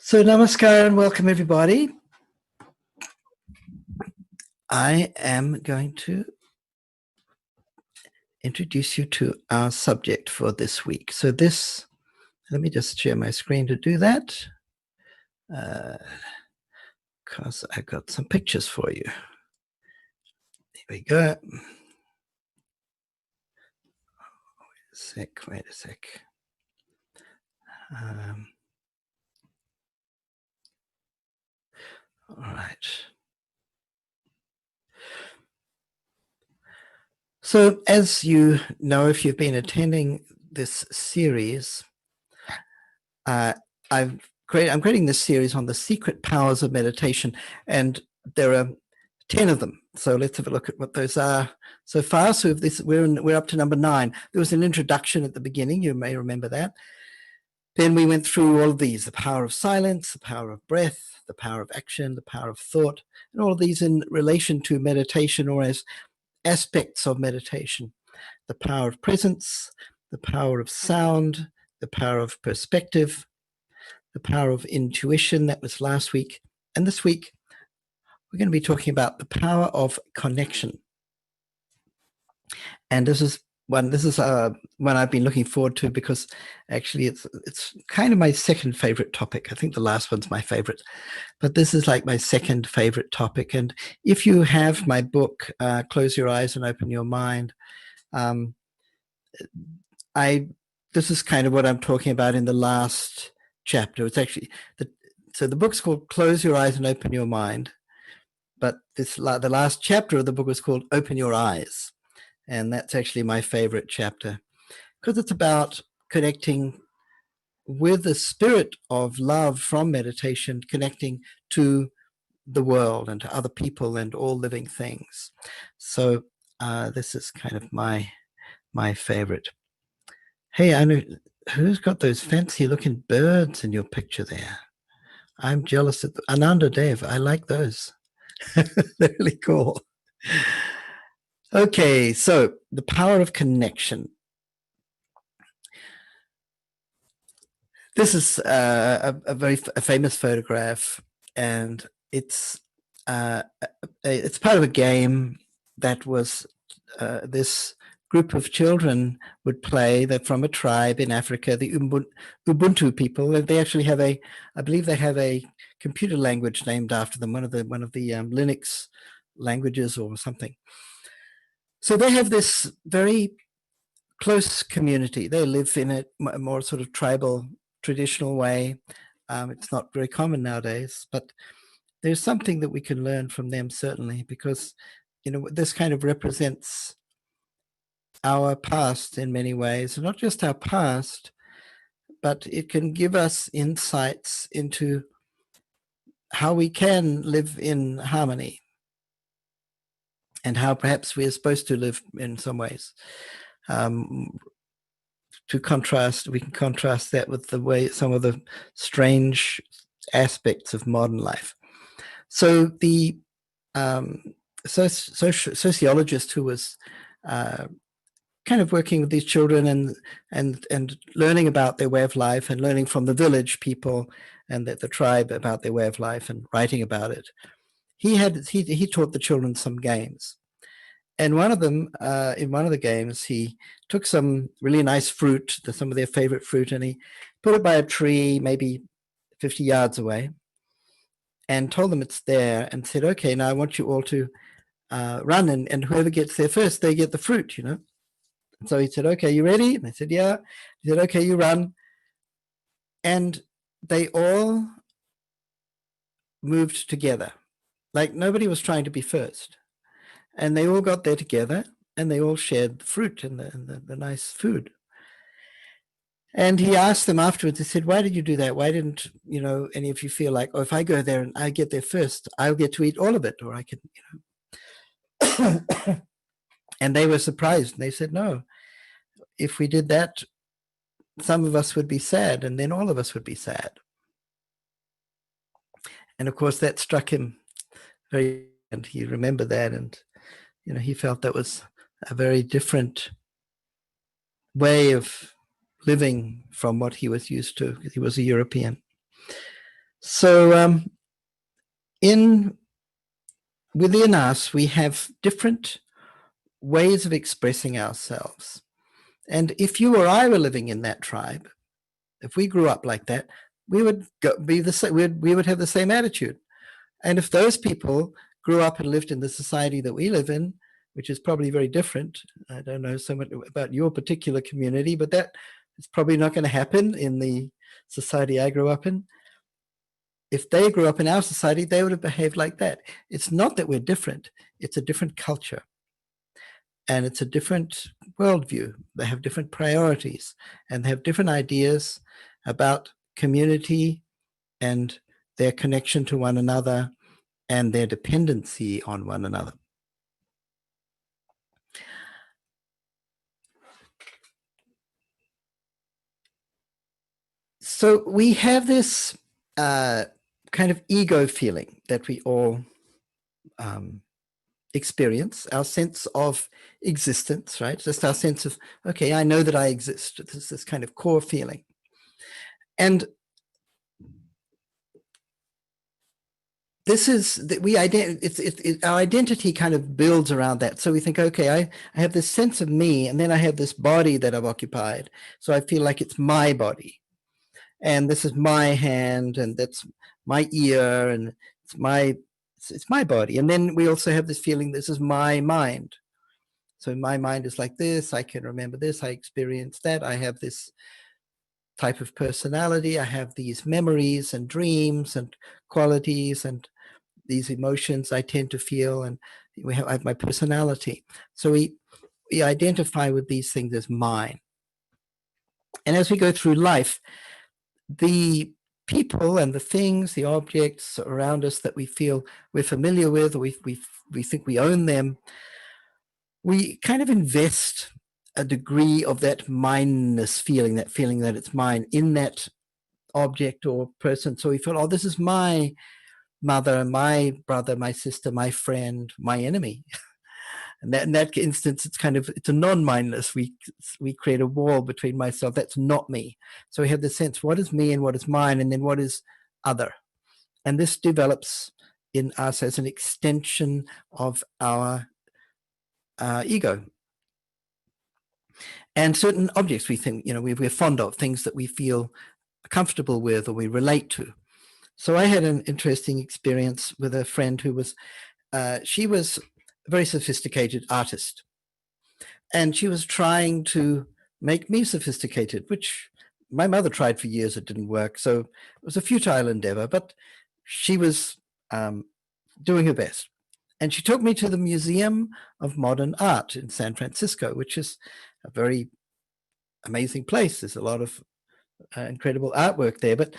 So namaskar and welcome everybody. I am going to introduce you to our subject for this week. So let me just share my screen to do that, because I got some pictures for you. Here we go. Wait a sec. All right. So as you know, if you've been attending this series, I'm creating this series on the secret powers of meditation, and there are 10 of them. So let's have a look at what those are so far. So we're up to number 9. There was an introduction at the beginning. You may remember that. Then we went through all of these: the power of silence, the power of breath, the power of action, the power of thought, and all of these in relation to meditation or as aspects of meditation. The power of presence, the power of sound, the power of perspective, the power of intuition. That was last week. And this week, we're going to be talking about the power of connection. And this is one I've been looking forward to, because actually it's kind of my second favorite topic. I think the last one's my favorite, but this is like my second favorite topic. And if you have my book, Close Your Eyes and Open Your Mind, this is kind of what I'm talking about in the last chapter. It's actually so the book's called Close Your Eyes and Open Your Mind, but the last chapter of the book is called Open Your Eyes. And that's actually my favorite chapter, because it's about connecting with the spirit of love from meditation, connecting to the world and to other people and all living things. So this is kind of my favorite. Hey, I know who's got those fancy looking birds in your picture there. I'm jealous of Ananda Dev. I like those. They're really cool. Okay, so the power of connection. This is a very famous photograph, and it's part of a game that was this group of children would play. They're from a tribe in Africa, the Ubuntu people. They actually have I believe they have a computer language named after them, one of the Linux languages or something. So they have this very close community. They live in a more sort of tribal, traditional way. It's not very common nowadays, but there's something that we can learn from them, certainly, because this kind of represents our past in many ways. Not just our past, but it can give us insights into how we can live in harmony, and how perhaps we are supposed to live in some ways. We can contrast that with the way some of the strange aspects of modern life. So the sociologist who was kind of working with these children and learning about their way of life, and learning from the village people and the tribe about their way of life, and writing about it, he taught the children some games. And one of them, in one of the games, he took some really nice fruit, some of their favorite fruit, and he put it by a tree, maybe 50 yards away, and told them it's there, and said, okay, now I want you all to run, and whoever gets there first, they get the fruit, So he said, okay, you ready? And they said, yeah. He said, okay, you run. And they all moved together. Like nobody was trying to be first. And they all got there together, and they all shared the fruit and the nice food. And he asked them afterwards, he said, why did you do that? Why didn't, any of you feel like, oh, if I go there and I get there first, I'll get to eat all of it, or I could, And they were surprised. And they said, no, if we did that, some of us would be sad, and then all of us would be sad. And of course, that struck him very, and he remembered that, and he felt that was a very different way of living from what he was used to, because he was a European. So within us, we have different ways of expressing ourselves. And if you or I were living in that tribe, if we grew up like that, we would be the same. We would have the same attitude. And if those people grew up and lived in the society that we live in, which is probably very different, I don't know so much about your particular community, but that is probably not going to happen in the society I grew up in. If they grew up in our society, they would have behaved like that. It's not that we're different, it's a different culture. And it's a different worldview. They have different priorities and they have different ideas about community and their connection to one another and their dependency on one another. So we have this kind of ego feeling that we all experience, our sense of existence, right? Just our sense of, okay, I know that I exist. This kind of core feeling. And this is that our identity kind of builds around that. So we think, okay, I have this sense of me, and then I have this body that I've occupied. So I feel like it's my body, and this is my hand, and that's my ear, and it's my body. And then we also have this feeling, this is my mind. So my mind is like this. I can remember this. I experience that. I have this type of personality. I have these memories and dreams and qualities and these emotions I tend to feel, and I have my personality. So we identify with these things as mine. And as we go through life, the people and the things, the objects around us that we feel we're familiar with, or we think we own them, we kind of invest a degree of that mineness feeling, that feeling that it's mine, in that object or person. So we feel, oh, this is my mother, my brother, my sister, my friend, my enemy. And in that instance, it's a non-mindness. We create a wall between myself. That's not me. So we have the sense, what is me and what is mine, and then what is other. And this develops in us as an extension of our ego. And certain objects we think, we're fond of, things that we feel comfortable with or we relate to. So I had an interesting experience with a friend who was, she was a very sophisticated artist. And she was trying to make me sophisticated, which my mother tried for years. It didn't work. So it was a futile endeavor, but she was doing her best. And she took me to the Museum of Modern Art in San Francisco, which is a very amazing place. There's a lot of incredible artwork there. But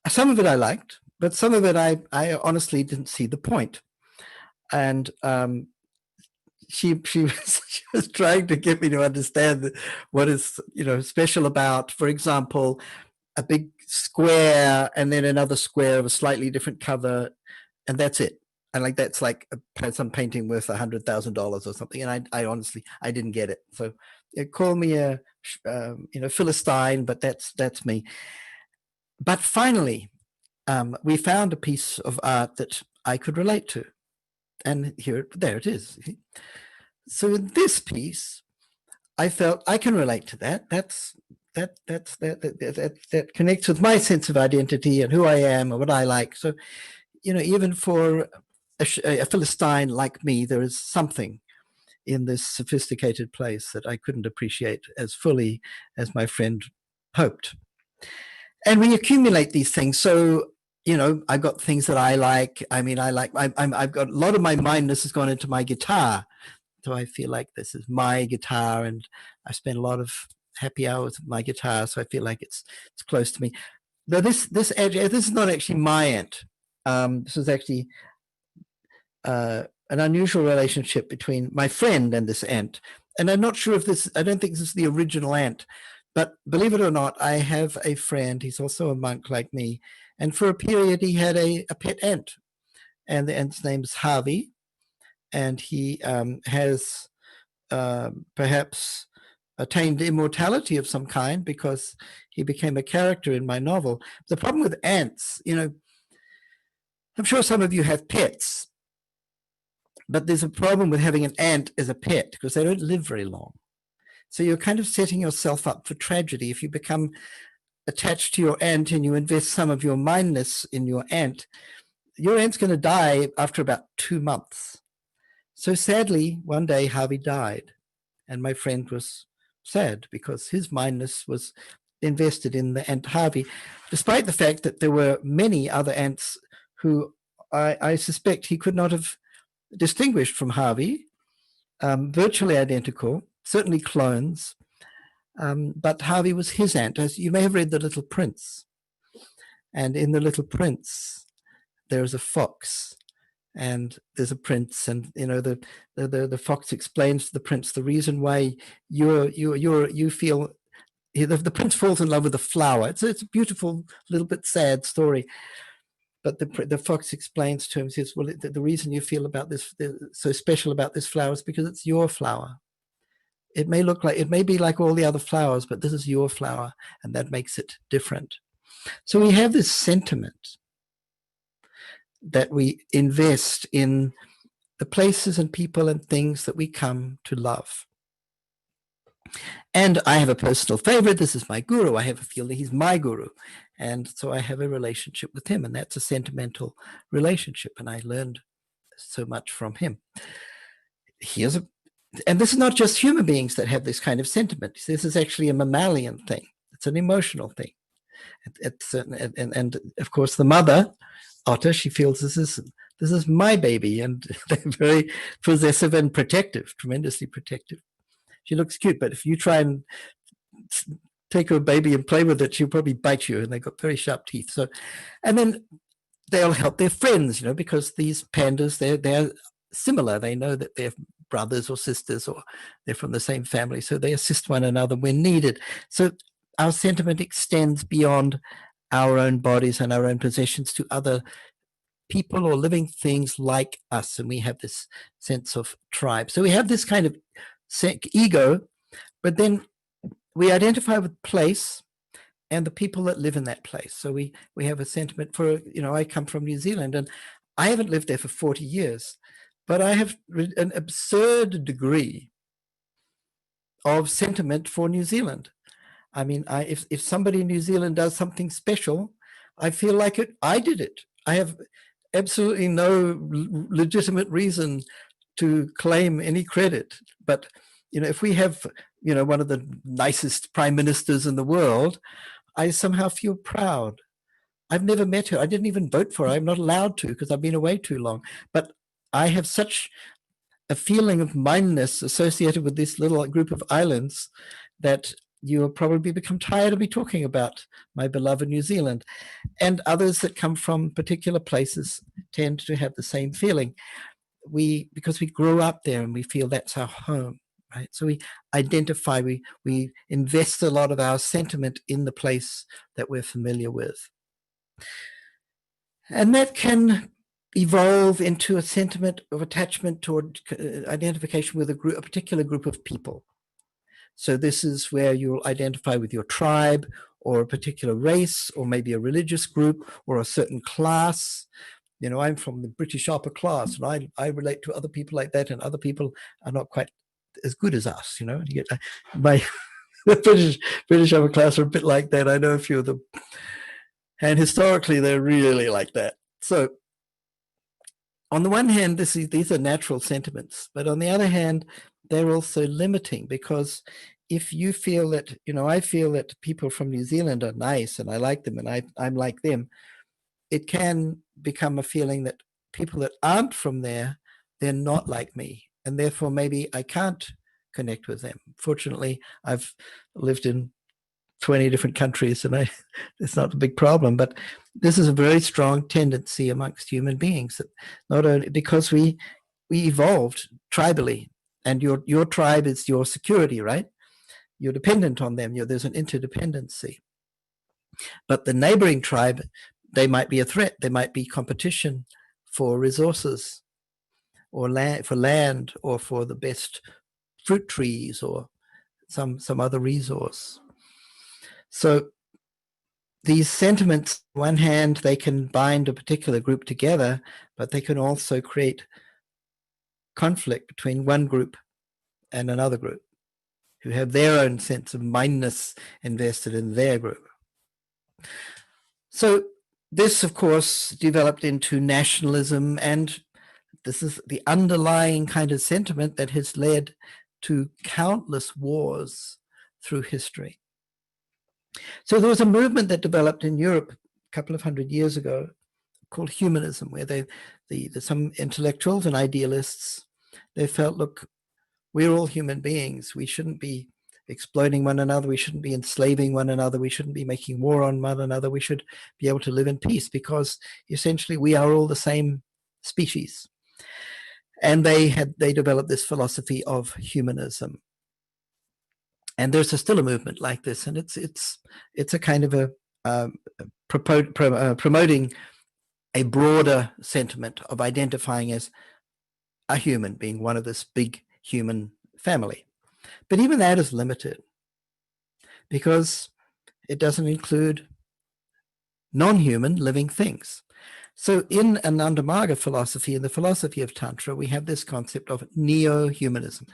some of it I liked, but some of it I honestly didn't see the point. And she was trying to get me to understand what is special about, for example, a big square and then another square of a slightly different color, and that's it. And like that's like some painting worth $100,000 or something. And I honestly didn't get it. So call me a Philistine, but that's me. But finally, we found a piece of art that I could relate to, and there it is. So in this piece, I felt I can relate to that. That connects with my sense of identity and who I am and what I like. So, even for a Philistine like me, there is something in this sophisticated place that I couldn't appreciate as fully as my friend hoped. And we accumulate these things. So, I've got things that I like. I mean, I've got a lot of my mindness has gone into my guitar. So I feel like this is my guitar, and I spend a lot of happy hours with my guitar. So I feel like it's close to me. Now this is not actually my aunt. This is actually an unusual relationship between my friend and this aunt. And I'm not sure if I don't think this is the original aunt, but believe it or not, I have a friend. He's also a monk like me. And for a period, he had a pet ant, and the ant's name is Harvey. And he has perhaps attained immortality of some kind because he became a character in my novel. The problem with ants, I'm sure some of you have pets, but there's a problem with having an ant as a pet because they don't live very long. So you're kind of setting yourself up for tragedy. If you become attached to your ant and you invest some of your mindness in your ant's going to die after about 2 months. So sadly, one day Harvey died, and my friend was sad because his mindness was invested in the ant Harvey, despite the fact that there were many other ants who I suspect he could not have distinguished from Harvey, virtually identical, certainly clones, but Harvey was his ant. As you may have read The Little Prince, and in The Little Prince, there's a fox, and there's a prince, and the fox explains to the prince the reason why you feel. The prince falls in love with a flower. It's a beautiful, little bit sad story. But the fox explains to him, says, well, the reason you feel about this so special about this flower is because it's your flower. It may be like all the other flowers, but this is your flower, and that makes it different. So we have this sentiment that we invest in the places and people and things that we come to love. And I have a personal favorite. This is my guru. I have a feeling he's my guru. And so I have a relationship with him, and that's a sentimental relationship. And I learned so much from him. And this is not just human beings that have this kind of sentiment. This is actually a mammalian thing. It's an emotional thing. And of course, the mother, otter, she feels this is my baby, and they're very possessive and protective, tremendously protective. She looks cute, but if you try and take her baby and play with it, she'll probably bite you, and they've got very sharp teeth. So, and then they'll help their friends, because these pandas, they're similar. They know that they're brothers or sisters, or they're from the same family, so they assist one another when needed. So our sentiment extends beyond our own bodies and our own possessions to other people or living things like us, and we have this sense of tribe. So we have this kind of ego, but then we identify with place and the people that live in that place. So we have a sentiment for, I come from New Zealand, and I haven't lived there for 40 years, but I have an absurd degree of sentiment for New Zealand. I mean, if somebody in New Zealand does something special, I feel like I did it. I have absolutely no legitimate reason to claim any credit. But, if we have, one of the nicest prime ministers in the world, I somehow feel proud. I've never met her. I didn't even vote for her. I'm not allowed to because I've been away too long. But I have such a feeling of mindness associated with this little group of islands that you will probably become tired of me talking about my beloved New Zealand. And others that come from particular places tend to have the same feeling. Because we grew up there and we feel that's our home, right? So we identify, we invest a lot of our sentiment in the place that we're familiar with. And that can evolve into a sentiment of attachment toward identification with a particular group of people. So this is where you'll identify with your tribe or a particular race or maybe a religious group or a certain class. I'm from the British upper class, and I relate to other people like that, and other people are not quite as good as us, And you get my British upper class are a bit like that. I know a few of them, and historically they're really like that. So on the one hand, these are natural sentiments, but on the other hand, they're also limiting, because if you feel that, I feel that people from New Zealand are nice and I like them and I'm like them, it can become a feeling that people that aren't from there, they're not like me, and therefore maybe I can't connect with them. Fortunately, I've lived in 20 different countries, and it's not a big problem, but this is a very strong tendency amongst human beings, that not only because we evolved tribally, and your tribe is your security, right? You're dependent on them. There's an interdependency. But the neighboring tribe, they might be a threat. There might be competition for resources, or land, or for the best fruit trees, or some other resource. So these sentiments, on one hand, they can bind a particular group together, but they can also create conflict between one group and another group who have their own sense of mindness invested in their group. So this, of course, developed into nationalism, and this is the underlying kind of sentiment that has led to countless wars through history. So there was a movement that developed in Europe a couple of hundred years ago called humanism, where some intellectuals and idealists, they felt, look, we're all human beings. We shouldn't be exploiting one another. We shouldn't be enslaving one another. We shouldn't be making war on one another. We should be able to live in peace, because essentially we are all the same species. And they developed this philosophy of humanism. And there's still a movement like this, and it's a kind of a promoting a broader sentiment of identifying as a human, being one of this big human family. But even that is limited, because it doesn't include non-human living things. So in Anandamaga philosophy, in the philosophy of Tantra, we have this concept of neo-humanism.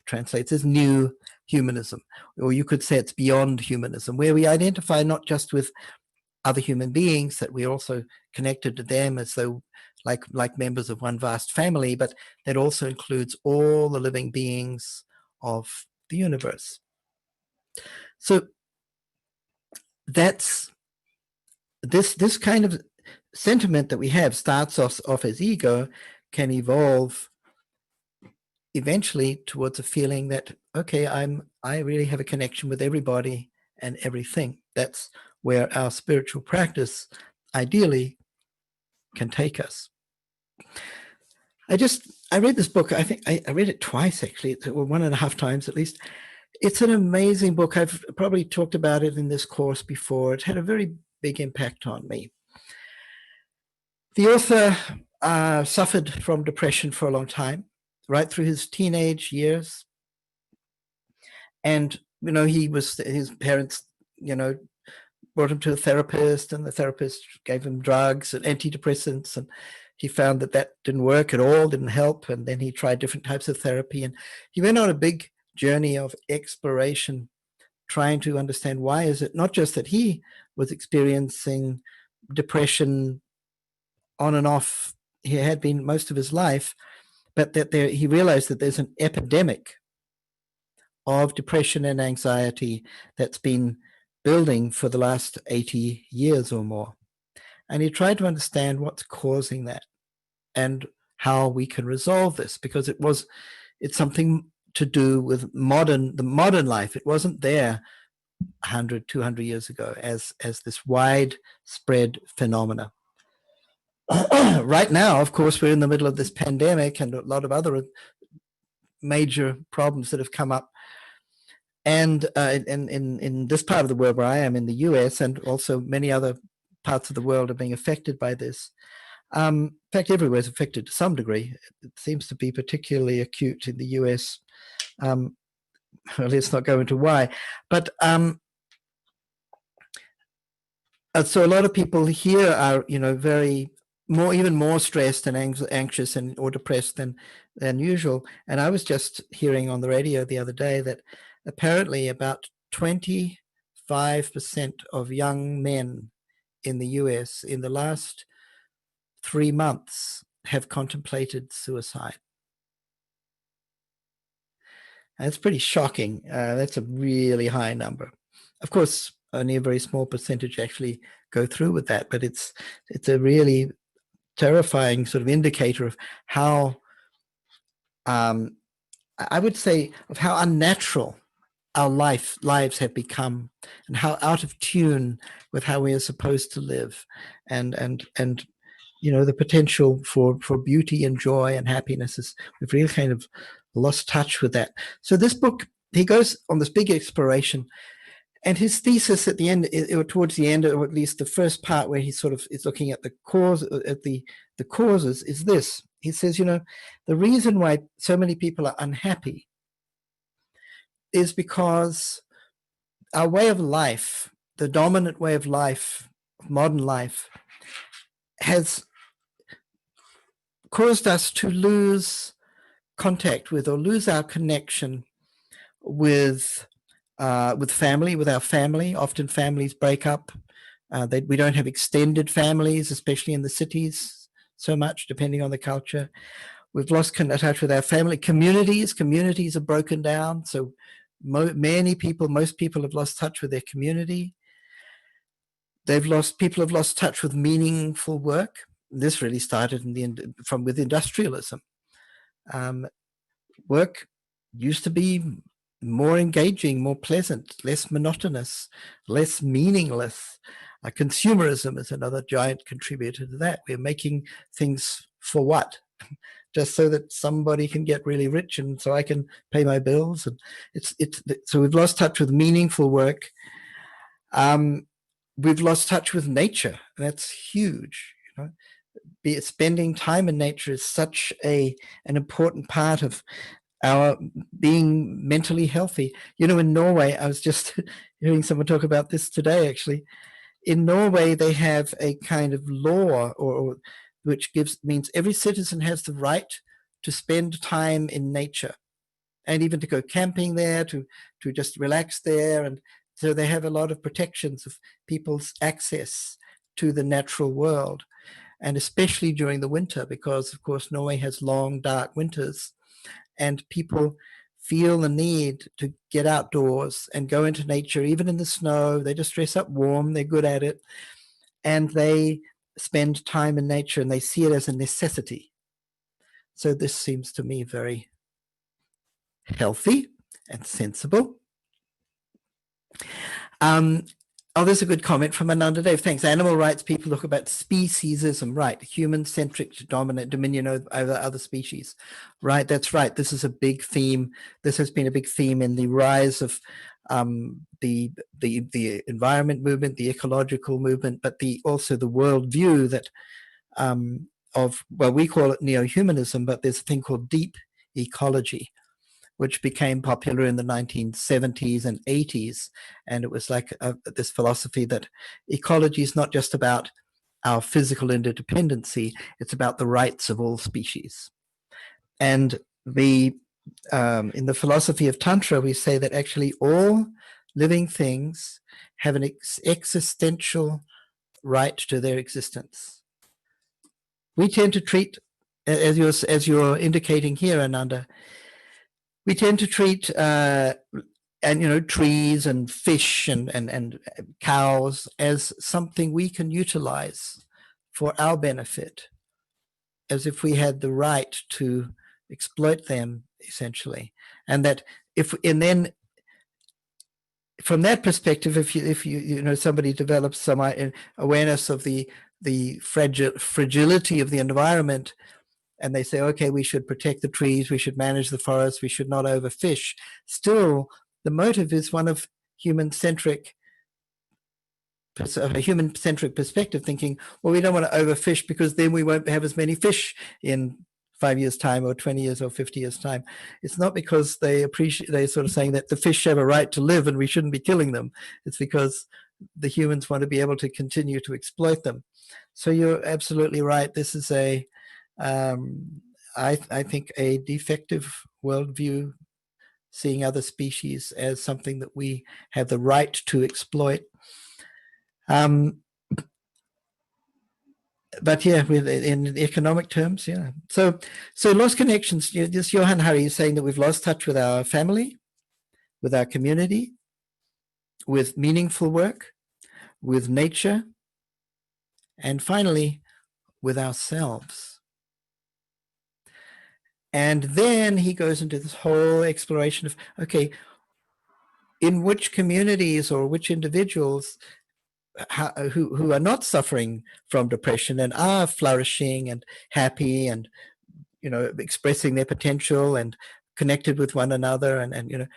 Translates as new humanism, or you could say it's beyond humanism, where we identify not just with other human beings, that we're also connected to them as though like members of one vast family, but that also includes all the living beings of the universe. So that's this kind of sentiment that we have starts off as ego, can evolve eventually towards a feeling that, okay, I really have a connection with everybody and everything. That's where our spiritual practice ideally can take us. I read this book. I think I read it twice, actually, or 1.5 times at least. It's an amazing book. I've probably talked about it in this course before. It had a very big impact on me. The author suffered from depression for a long time, right through his teenage years. And, his parents, brought him to a therapist, and the therapist gave him drugs and antidepressants, and he found that didn't work at all, didn't help. And then he tried different types of therapy, and he went on a big journey of exploration, trying to understand why is it not just that he was experiencing depression on and off, he had been most of his life, but that he realized that there's an epidemic of depression and anxiety that's been building for the last 80 years or more. And he tried to understand what's causing that and how we can resolve this, because it's something to do with the modern life. It wasn't there 100, 200 years ago as this widespread phenomena. Right now, of course, we're in the middle of this pandemic and a lot of other major problems that have come up. And in this part of the world where I am, in the US, and also many other parts of the world are being affected by this. In fact, everywhere is affected to some degree. It seems to be particularly acute in the US. Well, let's not go into why. But so a lot of people here are, even more stressed and anxious or depressed than usual. And I was just hearing on the radio the other day that apparently about 25% of young men in the US in the last 3 months have contemplated suicide. And it's pretty shocking. That's a really high number. Of course, only a very small percentage actually go through with that, but it's a really terrifying sort of indicator of how, I would say, of how unnatural our lives have become, and how out of tune with how we are supposed to live, and the potential for beauty and joy and happiness is, we've really kind of lost touch with that. So this book, he goes on this big exploration, and his thesis at the end, or towards the end, or at least the first part where he sort of is looking at the causes, is this. He says, the reason why so many people are unhappy is because our way of life, the dominant way of life, modern life, has caused us to lose contact with, or lose our connection with family, with our family. Often families break up. We don't have extended families, especially in the cities, so much, depending on the culture. We've lost touch with our family. Communities are broken down. So most people have lost touch with their community. People have lost touch with meaningful work. This really started with industrialism. Work used to be more engaging, more pleasant, less monotonous, less meaningless. Consumerism is another giant contributor to that. We're making things for what? Just so that somebody can get really rich and so I can pay my bills. And so we've lost touch with meaningful work. We've lost touch with nature. That's huge. Spending time in nature is such an important part of our being mentally healthy. In Norway, I was just hearing someone talk about this today, actually. In Norway, they have a kind of law which means every citizen has the right to spend time in nature and even to go camping there, to just relax there. And so they have a lot of protections of people's access to the natural world, and especially during the winter, because of course Norway has long, dark winters, and people feel the need to get outdoors and go into nature, even in the snow. They just dress up warm, they're good at it, and they spend time in nature, and they see it as a necessity. So this seems to me very healthy and sensible. There's a good comment from Ananda Dev. Thanks. Animal rights people look about speciesism, right? Human-centric dominion over other species, right? That's right. This is a big theme. This has been a big theme in the rise of the environment movement, the ecological movement, but also the worldview that we call it neo-humanism, but there's a thing called deep ecology, which became popular in the 1970s and 80s. And it was like this philosophy that ecology is not just about our physical interdependency, it's about the rights of all species. And in the philosophy of Tantra, we say that actually all living things have an existential right to their existence. We tend to treat, as you're indicating here, Ananda, we tend to treat trees and fish and cows as something we can utilize for our benefit, as if we had the right to exploit them, essentially. And that then from that perspective, if somebody develops some awareness of the fragility of the environment, and they say, okay, we should protect the trees, we should manage the forests, we should not overfish. Still, the motive is one of a human-centric perspective, thinking, well, we don't want to overfish because then we won't have as many fish in 5 years' time or 20 years or 50 years' time. It's not because they're sort of saying that the fish have a right to live and we shouldn't be killing them. It's because the humans want to be able to continue to exploit them. So you're absolutely right. This is I think a defective worldview, seeing other species as something that we have the right to exploit. But yeah, in economic terms, yeah. So lost connections. This Johann Hari is saying that we've lost touch with our family, with our community, with meaningful work, with nature, and finally, with ourselves. And then he goes into this whole exploration of, okay, in which communities or which individuals who are not suffering from depression and are flourishing and happy and, expressing their potential and connected with one another, and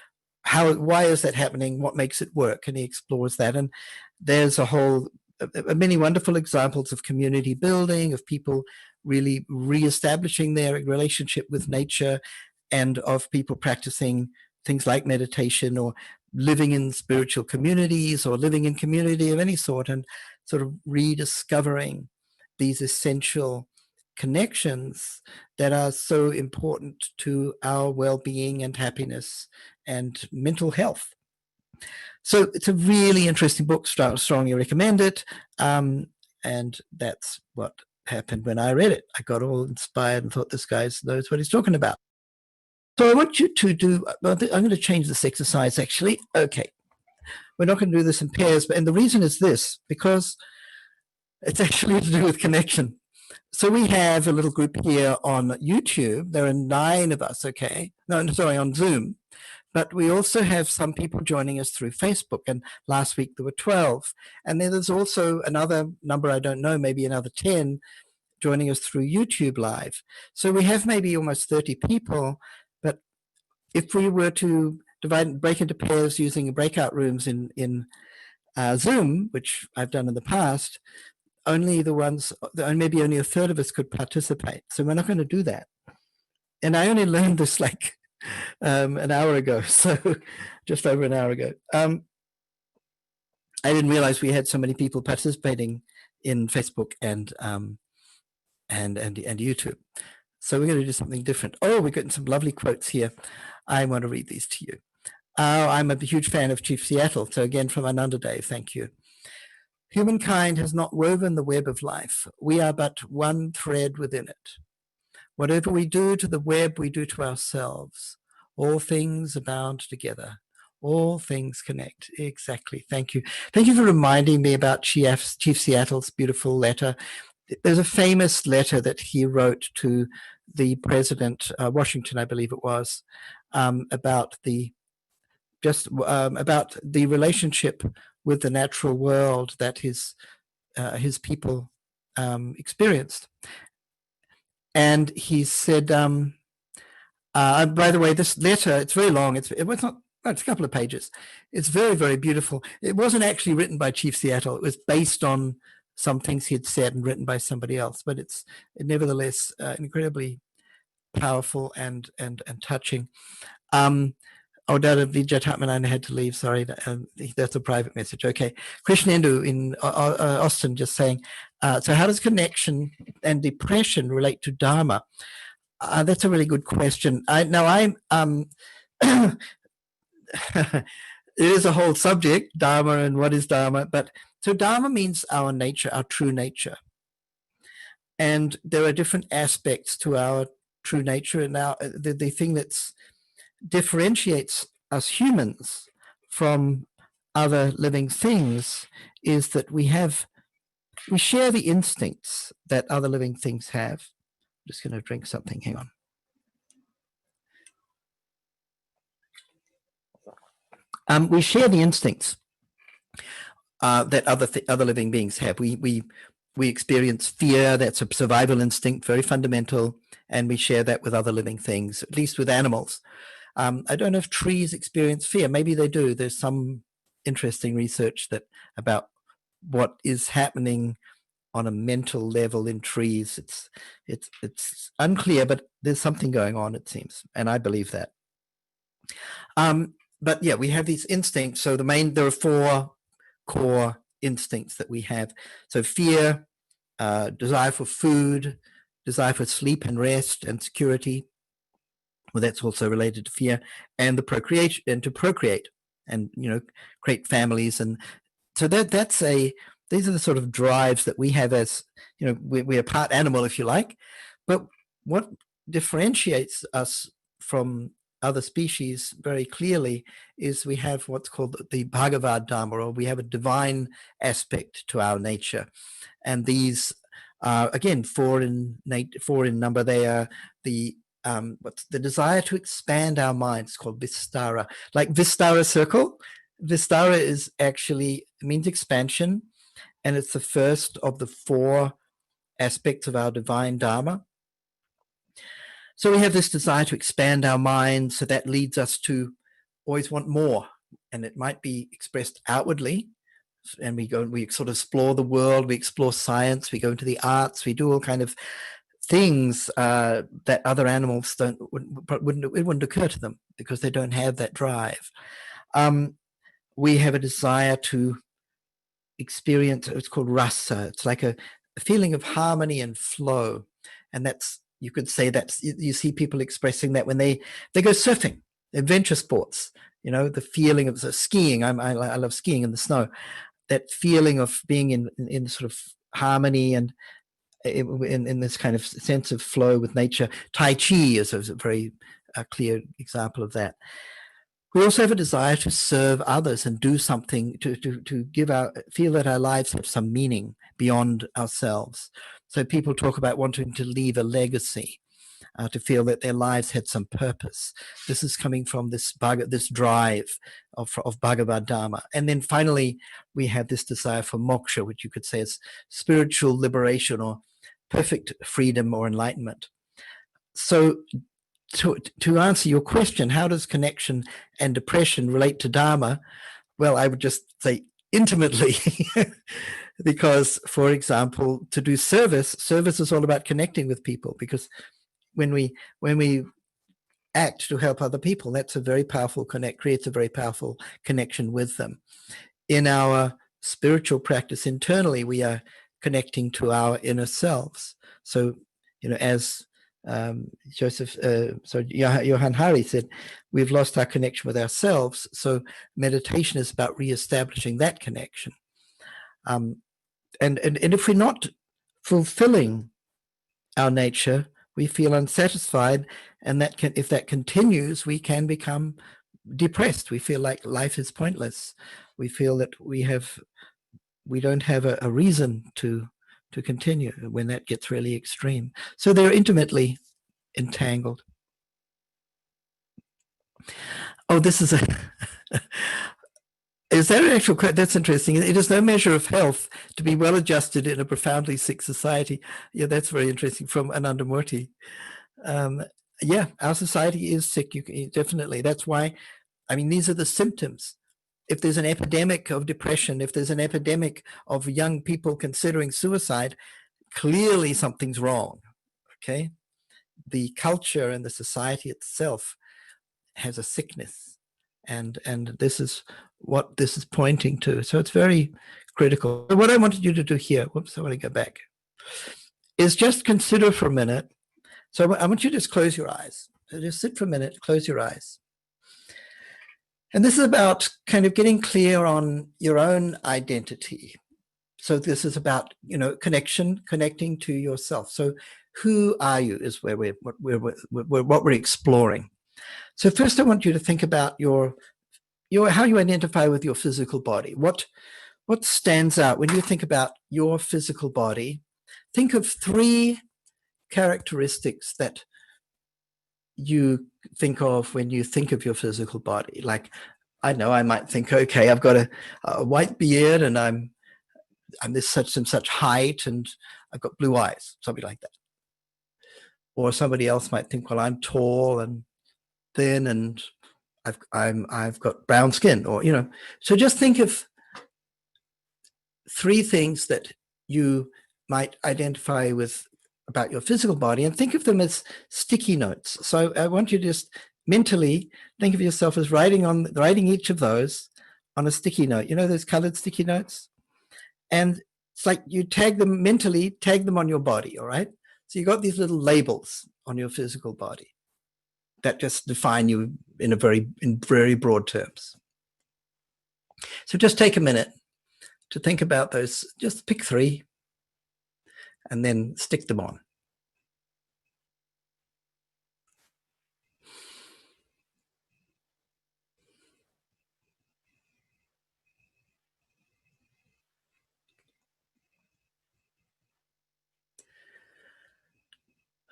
why is that happening? What makes it work? And he explores that. And there's many wonderful examples of community building, of people really reestablishing their relationship with nature, and of people practicing things like meditation or living in spiritual communities or living in community of any sort, and sort of rediscovering these essential connections that are so important to our well-being and happiness and mental health. So it's a really interesting book. Strongly recommend it. And that's what happened when I read it. I got all inspired and thought, this guy knows what he's talking about. So I want you to do, I'm going to change this exercise actually. Okay. We're not going to do this in pairs, and the reason is this, because it's actually to do with connection. So we have a little group here on YouTube. There are 9 of us, okay? No, sorry, on Zoom. But we also have some people joining us through Facebook, and last week there were 12. And then there's also another number, I don't know, maybe another 10 joining us through YouTube Live. So we have maybe almost 30 people, but if we were to break into pairs using breakout rooms in Zoom, which I've done in the past, maybe only a third of us could participate. So we're not going to do that. And I only learned this like an hour ago, so just over an hour ago. I didn't realize we had so many people participating in Facebook and YouTube. So we're going to do something different. Oh, we're getting some lovely quotes here. I want to read these to you. I'm a huge fan of Chief Seattle. So again, from Ananda Dave, thank you. Humankind has not woven the web of life. We are but one thread within it. Whatever we do to the web, we do to ourselves. All things are bound together. All things connect. Exactly. Thank you. Thank you for reminding me about Chief Seattle's beautiful letter. There's a famous letter that he wrote to the president, Washington, I believe it was, about the relationship with the natural world that his people experienced. And he said, by the way, this letter, it's very long. It's a couple of pages. It's very, very beautiful. It wasn't actually written by Chief Seattle. It was based on some things he had said and written by somebody else, but it's nevertheless incredibly powerful and touching. Vijay Tatman, I had to leave. Sorry, that's a private message. Okay, Krishnendu in Austin just saying, so how does connection and depression relate to Dharma? That's a really good question. It is a whole subject, Dharma and what is Dharma. But so Dharma means our nature, our true nature. And there are different aspects to our true nature. And now the thing that's differentiates us humans from other living things is that we share the instincts that other living things have. I'm just going to drink something. Hang on. We share the instincts that other living beings have. We experience fear. That's a survival instinct, very fundamental, and we share that with other living things, at least with animals. I don't know if trees experience fear. Maybe they do. There's some interesting research about what is happening on a mental level in trees. It's unclear, but there's something going on, it seems, and I believe that. But yeah, we have these instincts. So there are 4 core instincts that we have. So fear, desire for food, desire for sleep and rest and security. Well, that's also related to fear, and to procreate and create families. And so these are the sort of drives that we have as, we're part animal, if you like. But what differentiates us from other species very clearly is we have what's called the Bhagavad Dharma, or we have a divine aspect to our nature. And these are, again, 4 in number. They are what's the desire to expand our minds, called Vistara, like Vistara circle. Vistara means expansion, and it's the first of the 4 aspects of our divine Dharma. So we have this desire to expand our minds, so that leads us to always want more, and it might be expressed outwardly, and we sort of explore the world, we explore science, we go into the arts, we do all kind of things that other animals wouldn't occur to them because they don't have that drive. We have a desire to experience, it's called rasa. It's like a feeling of harmony and flow. And that's, you could say that's, you see people expressing that when they go surfing, adventure sports, you know, the feeling of skiing. I love skiing in the snow. That feeling of being in sort of harmony and in this kind of sense of flow with nature. Tai Chi is a very clear example of that. We also have a desire to serve others and do something to feel that our lives have some meaning beyond ourselves. So people talk about wanting to leave a legacy, to feel that their lives had some purpose. This is coming from this drive of Bhagavad Dharma. And then finally, we have this desire for moksha, which you could say is spiritual liberation or perfect freedom or enlightenment. So to answer your question, how does connection and depression relate to Dharma? Well, I would just say intimately, because, for example, to do service is all about connecting with people, because when we act to help other people, that's a very powerful creates a very powerful connection with them. In our spiritual practice internally, we are connecting to our inner selves. So, you know, as Johann Hari said, we've lost our connection with ourselves. So meditation is about reestablishing that connection. And if we're not fulfilling our nature, we feel unsatisfied, and if that continues, we can become depressed. We feel like life is pointless. We feel that we don't have a reason to continue when that gets really extreme. So they're intimately entangled. Oh, this is is that an actual quote? That's interesting. It is no measure of health to be well adjusted in a profoundly sick society. Yeah, that's very interesting, from Anandamurti. Yeah, our society is sick. Definitely. That's why, I mean, these are the symptoms. If there's an epidemic of depression, if there's an epidemic of young people considering suicide, clearly something's wrong, okay? The culture and the society itself has a sickness, and this is what this is pointing to. So it's very critical. What I wanted you to do here, whoops, I want to go back, is just consider for a minute. So I want you to just close your eyes. So just sit for a minute, close your eyes. And this is about kind of getting clear on your own identity. So this is about, you know, connecting to yourself. So who are you is what we're exploring. So first I want you to think about your how you identify with your physical body. What stands out when you think about your physical body? Think of 3 characteristics that you think of when you think of your physical body. Like, I know I might think, okay, I've got a white beard, and I'm this such and such height, and I've got blue eyes, something like that. Or somebody else might think, well, I'm tall and thin, and I've got brown skin, or, you know. So just think of 3 things that you might identify with about your physical body, and think of them as sticky notes. So I want you to just mentally think of yourself as writing each of those on a sticky note. You know those colored sticky notes? And it's like you tag them on your body, all right? So you got these little labels on your physical body that just define you in very broad terms. So just take a minute to think about those. Just pick 3 and then stick them on.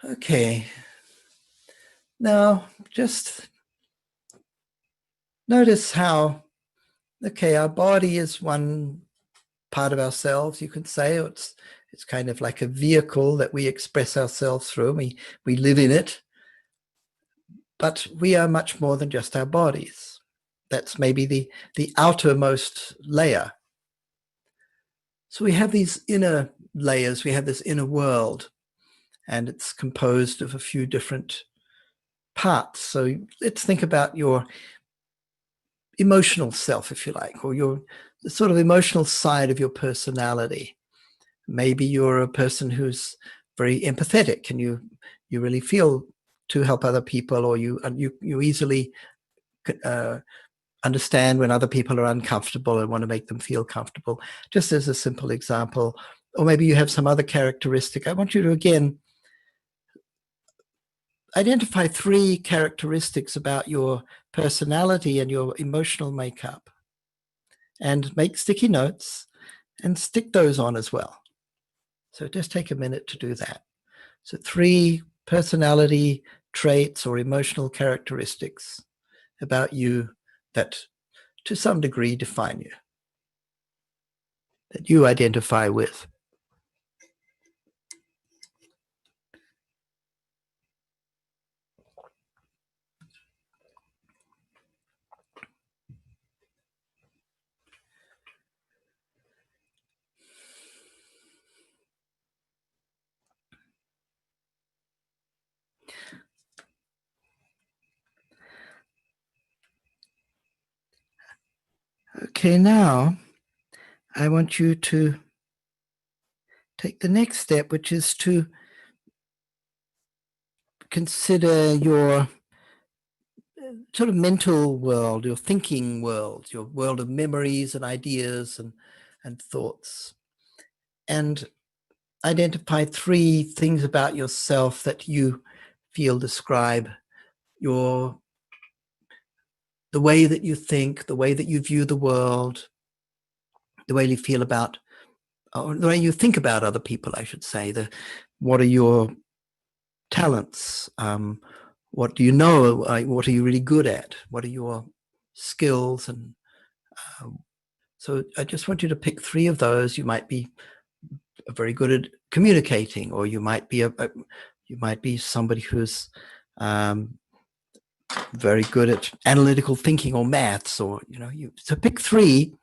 Okay. Now just notice how, okay, our body is one part of ourselves, you could say. It's kind of like a vehicle that we express ourselves through. We live in it. But we are much more than just our bodies. That's maybe the outermost layer. So we have these inner layers, we have this inner world. and it's composed of a few different parts. So let's think about your emotional self, if you like, or your sort of emotional side of your personality. Maybe you're a person who's very empathetic and you really feel to help other people, or you easily understand when other people are uncomfortable and want to make them feel comfortable, just as a simple example. Or maybe you have some other characteristic. I want you to, again, identify 3 characteristics about your personality and your emotional makeup, and make sticky notes and stick those on as well. So just take a minute to do that. So 3 personality traits or emotional characteristics about you that to some degree define you, that you identify with. Okay, now I want you to take the next step, which is to consider your sort of mental world, your thinking world, your world of memories and ideas and thoughts, and identify 3 things about yourself that you feel describe the way that you think, the way that you view the world, the way you feel about, or the way you think about other people, I should say. What are your talents? What do you know? What are you really good at? What are your skills? And so I just want you to pick 3 of those. You might be very good at communicating, or you might be somebody who's very good at analytical thinking or maths, or so pick 3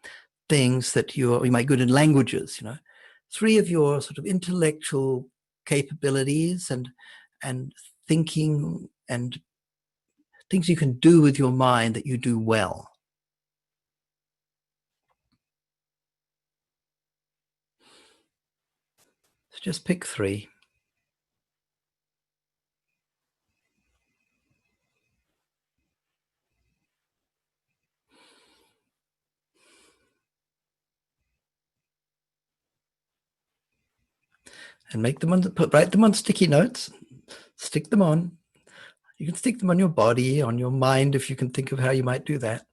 things that you might be good in languages. 3 of your sort of intellectual capabilities and thinking and things you can do with your mind that you do well. So just pick 3. And write them on sticky notes, stick them on. You can stick them on your body, on your mind, if you can think of how you might do that.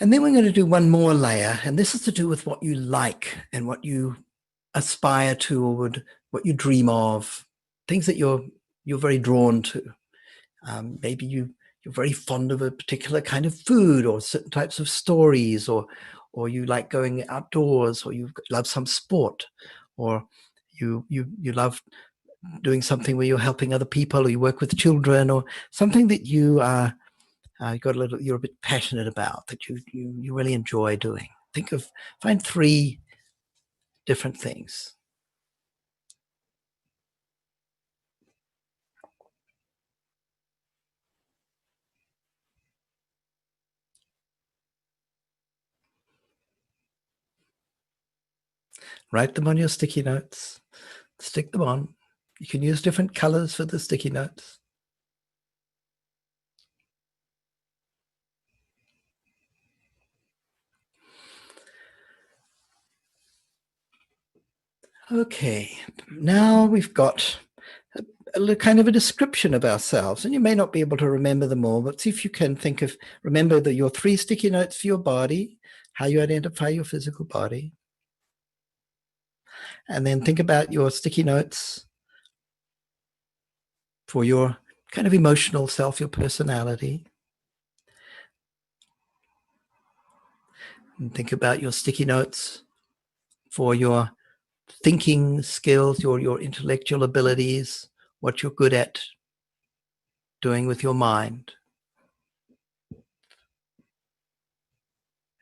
And then we're going to do one more layer, and this is to do with what you like and what you aspire to, or what you dream of, things that you're very drawn to. Maybe you're very fond of a particular kind of food, or certain types of stories, or you like going outdoors, or you love some sport, or you love doing something where you're helping other people, or you work with children, or something that you're a bit passionate about, that you really enjoy doing. Find 3 different things. Write them on your sticky notes, stick them on. You can use different colors for the sticky notes. Okay, now we've got a kind of a description of ourselves, and you may not be able to remember them all, but see if you can remember your 3 sticky notes for your body, how you identify your physical body, and then think about your sticky notes for your kind of emotional self, your personality. And think about your sticky notes for your thinking skills, your intellectual abilities, what you're good at doing with your mind.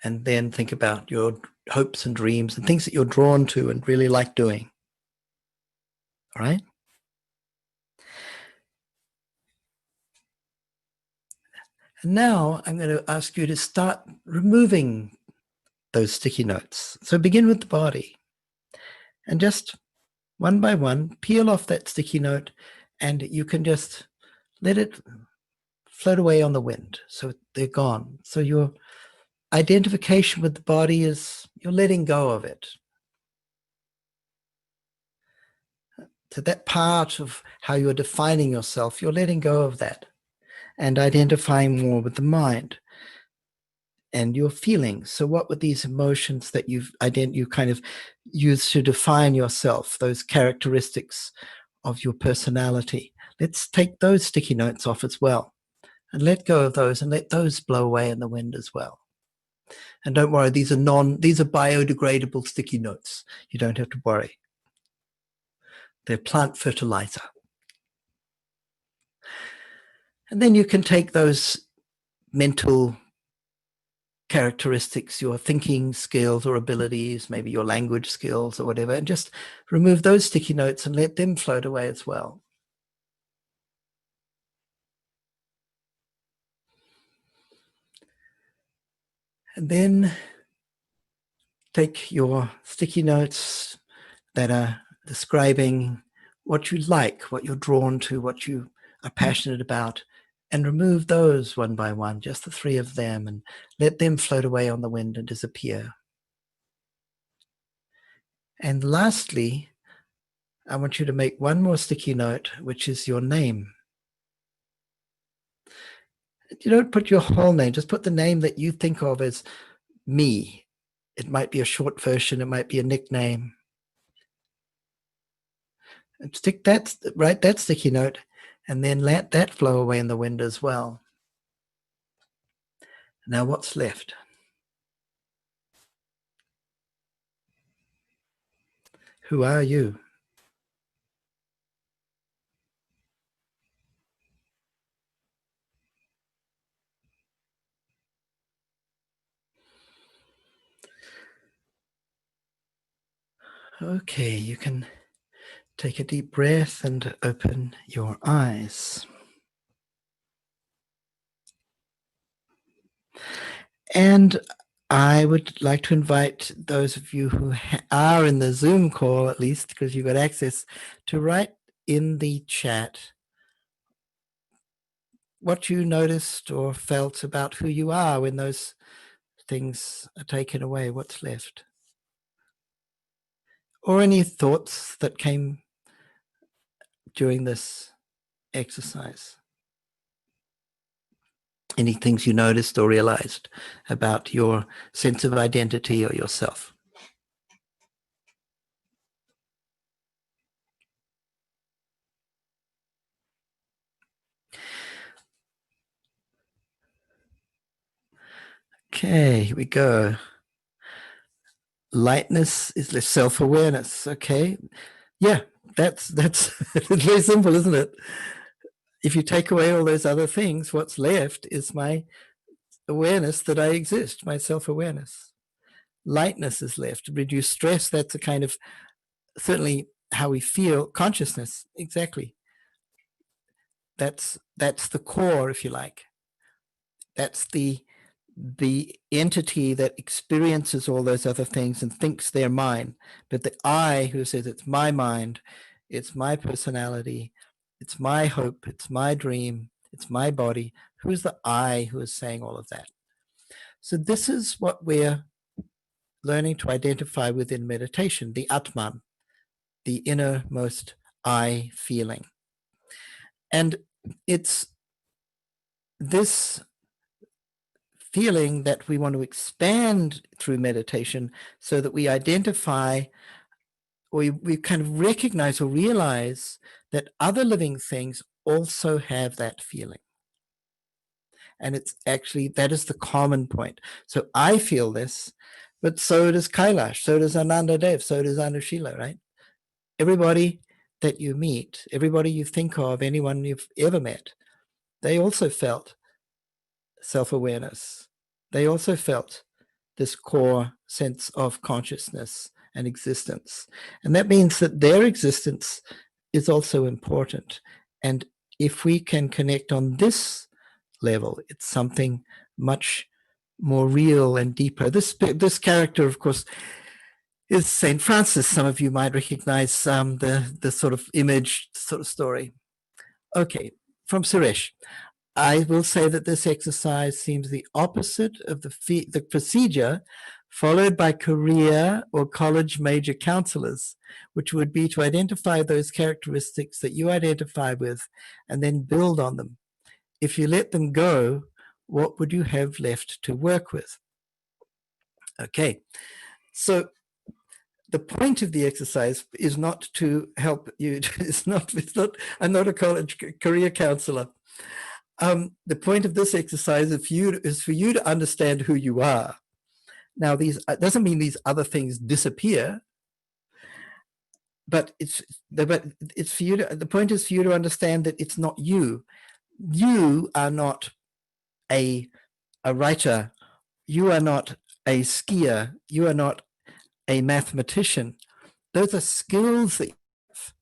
And then think about your hopes and dreams and things that you're drawn to and really like doing. All right? And now I'm going to ask you to start removing those sticky notes. So begin with the body and just one by one, peel off that sticky note, and you can just let it float away on the wind. So they're gone. So your identification with the body is you're letting go of it. So that part of how you're defining yourself, you're letting go of that and identifying more with the mind and your feelings. So what were these emotions that you kind of used to define yourself, those characteristics of your personality? Let's take those sticky notes off as well and let go of those and let those blow away in the wind as well. And don't worry, these are biodegradable sticky notes. You don't have to worry. They're plant fertilizer. And then you can take those mental characteristics, your thinking skills or abilities, maybe your language skills or whatever, and just remove those sticky notes and let them float away as well. And then take your sticky notes that are describing what you like, what you're drawn to, what you are passionate about, and remove those one by one, just the 3 of them, and let them float away on the wind and disappear. And lastly, I want you to make one more sticky note, which is your name. You don't put your whole name, just put the name that you think of as me. It might be a short version, it might be a nickname. And stick that, write that sticky note, and then let that flow away in the wind as well. Now what's left? Who are you? Okay, you can take a deep breath and open your eyes. And I would like to invite those of you who are in the Zoom call, at least because you've got access, to write in the chat what you noticed or felt about who you are when those things are taken away, what's left. Or any thoughts that came during this exercise. Any things you noticed or realized about your sense of identity or yourself. Okay, here we go. Lightness is less self-awareness. Okay. Yeah, that's it's very simple, isn't it? If you take away all those other things, what's left is my awareness that I exist, my self-awareness. Lightness is left. Reduce stress, that's a kind of certainly how we feel. Consciousness, exactly. That's the core, if you like. That's the entity that experiences all those other things and thinks they're mine. But the I who says it's my mind, it's my personality, it's my hope, it's my dream, it's my body. Who's the I who is saying all of that? So this is what we're learning to identify within meditation, the Atman, the innermost I feeling. And it's this feeling that we want to expand through meditation so that we identify or we kind of recognize or realize that other living things also have that feeling. And it's actually, that is the common point. So I feel this, but so does Kailash, so does Ananda Dev, so does Anushila, right? Everybody that you meet, everybody you think of, anyone you've ever met, they also felt self-awareness. They also felt this core sense of consciousness and existence. And that means that their existence is also important. And if we can connect on this level, it's something much more real and deeper. This character, of course, is Saint Francis. Some of you might recognize the sort of image sort of story. Okay, from Suresh. I will say that this exercise seems the opposite of the procedure followed by career or college major counselors, which would be to identify those characteristics that you identify with and then build on them. If you let them go, what would you have left to work with? Okay, so the point of the exercise is not to help you. I'm not a college career counselor. The point of this exercise is for you to understand who you are. Now, doesn't mean these other things disappear, but it's for you to. The point is for you to understand that it's not you. You are not a writer. You are not a skier. You are not a mathematician. Those are skills that you have.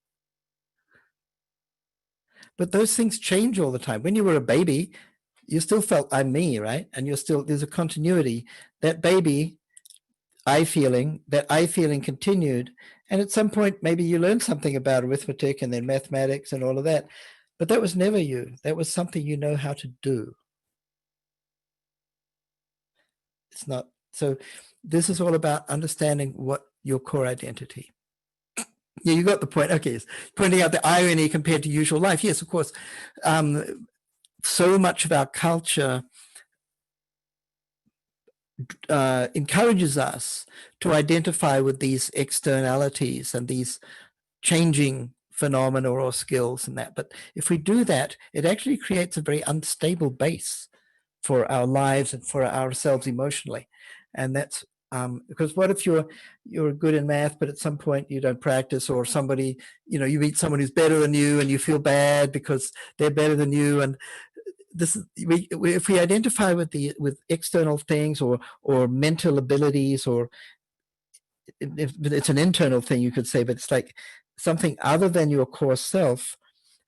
But those things change all the time. When you were a baby, you still felt I'm me, right? And there's a continuity. That baby, I feeling continued. And at some point, maybe you learned something about arithmetic and then mathematics and all of that. But that was never you. That was something you know how to do. It's not. So this is all about understanding what your core identity. Yeah, you got the point. Okay, pointing out the irony compared to usual life. Yes, of course. So much of our culture encourages us to identify with these externalities and these changing phenomena or skills and that. But if we do that, it actually creates a very unstable base for our lives and for ourselves emotionally. And that's because what if you're good in math, but at some point you don't practice, or somebody, you meet someone who's better than you and you feel bad because they're better than you. And this is, if we identify with external things or mental abilities, or if it's an internal thing, you could say, but it's like something other than your core self,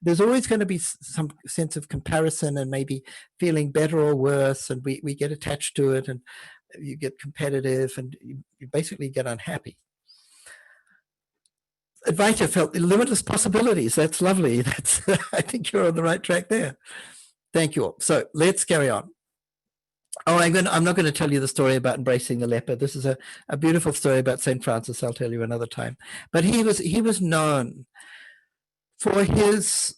there's always going to be some sense of comparison and maybe feeling better or worse, and we get attached to it, and you get competitive, and you basically get unhappy. Advaita felt limitless possibilities. That's lovely. I think you're on the right track there. Thank you all. So let's carry on. Oh, I'm not going to tell you the story about embracing the leper. This is a beautiful story about St. Francis. I'll tell you another time. But he was known for his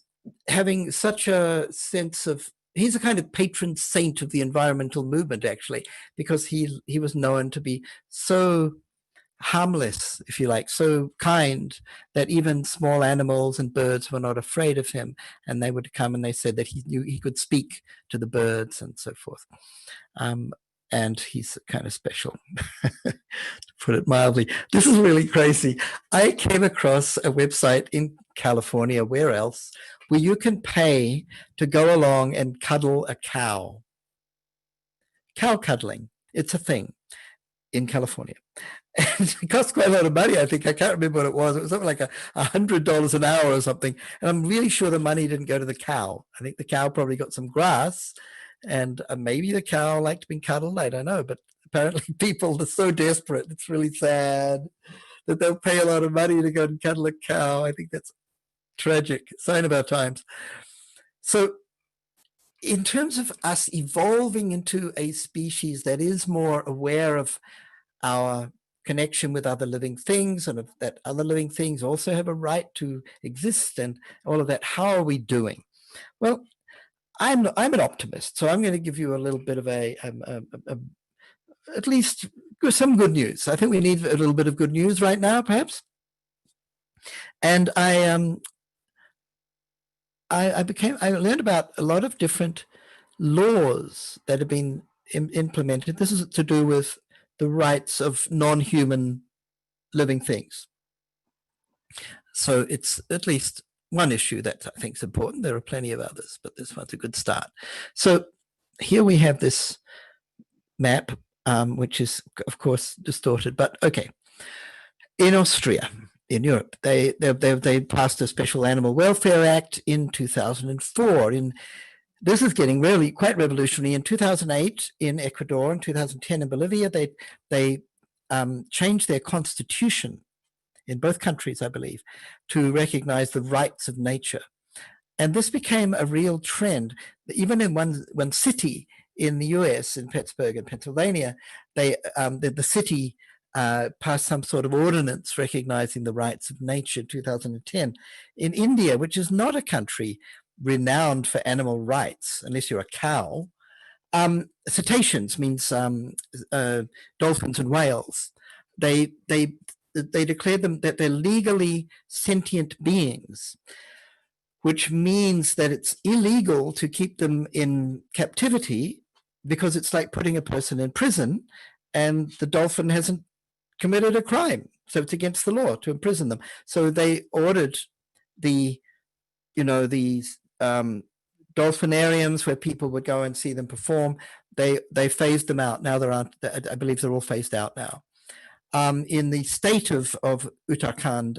having such a sense of, he's a kind of patron saint of the environmental movement, actually, because he was known to be so harmless, if you like, so kind that even small animals and birds were not afraid of him, and they would come and they said that he knew he could speak to the birds and so forth. And he's kind of special, to put it mildly. This is really crazy. I came across a website in California, where else, where you can pay to go along and cuddle a cow. Cow cuddling. It's a thing in California. And it costs quite a lot of money, I think. I can't remember what it was. It was something like $100 an hour or something. And I'm really sure the money didn't go to the cow. I think the cow probably got some grass, and maybe the cow liked being cuddled. I don't know. But apparently people are so desperate. It's really sad that they'll pay a lot of money to go and cuddle a cow. I think that's tragic. Sign of our times. So in terms of us evolving into a species that is more aware of our connection with other living things, and that other living things also have a right to exist, and all of that, how are we doing? Well, I'm an optimist, so I'm going to give you a little bit of at least some good news. I think we need a little bit of good news right now, perhaps. And I learned about a lot of different laws that have been implemented. This is to do with the rights of non-human living things. So it's at least one issue that I think is important. There are plenty of others, but this one's a good start. So here we have this map which is, of course, distorted. But okay, in Austria, in Europe, they passed a special Animal Welfare Act in 2004. This is getting really quite revolutionary. In 2008 in Ecuador, in 2010 in Bolivia, they changed their constitution in both countries, I believe, to recognize the rights of nature. And this became a real trend. Even in one city in the US, in Pittsburgh, in Pennsylvania, the city passed some sort of ordinance recognizing the rights of nature in 2010. In India, which is not a country renowned for animal rights, unless you're a cow, cetaceans means dolphins and whales. They declared them that they're legally sentient beings, which means that it's illegal to keep them in captivity because it's like putting a person in prison and the dolphin hasn't committed a crime. So it's against the law to imprison them. So they ordered these dolphinariums where people would go and see them perform. They phased them out. Now I believe they're all phased out now. In the state of Uttarakhand,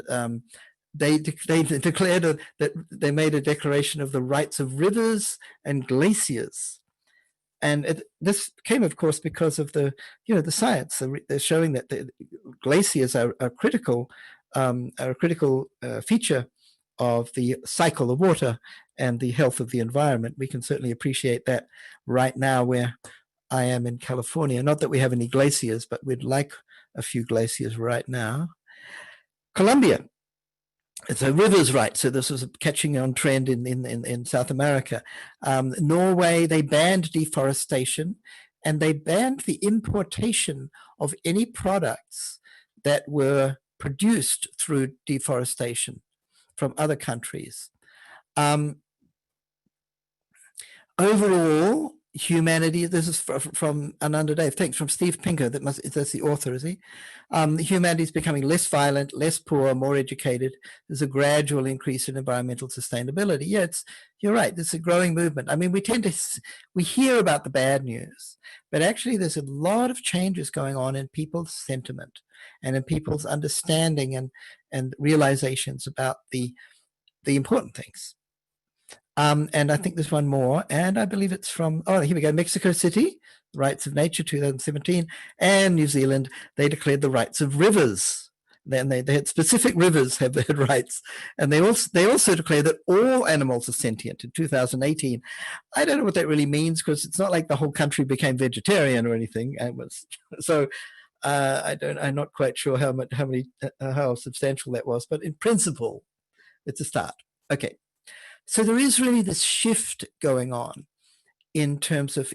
they declared that they made a declaration of the rights of rivers and glaciers. And this came, of course, because of the science. They're showing that the glaciers are a critical feature of the cycle of water and the health of the environment. We can certainly appreciate that right now where I am in California. Not that we have any glaciers, but we'd like a few glaciers right now. Colombia. It's a rivers right. So this was catching on trend in South America. Norway, they banned deforestation and they banned the importation of any products that were produced through deforestation from other countries. Overall, humanity, this is from Ananda Dave, thanks, from Steve Pinker, that's the author, is he? Humanity is becoming less violent, less poor, more educated. There's a gradual increase in environmental sustainability. Yeah, you're right, it's a growing movement. I mean, we hear about the bad news, but actually there's a lot of changes going on in people's sentiment and in people's understanding and realizations about the important things. And I think there's one more, and I believe it's from, here we go, Mexico City, Rights of Nature, 2017, and New Zealand, they declared the rights of rivers. Then they had specific rivers have their rights. And they also declared that all animals are sentient in 2018. I don't know what that really means, because it's not like the whole country became vegetarian or anything. So I'm not quite sure how substantial that was, but in principle, it's a start. Okay. So there is really this shift going on in terms of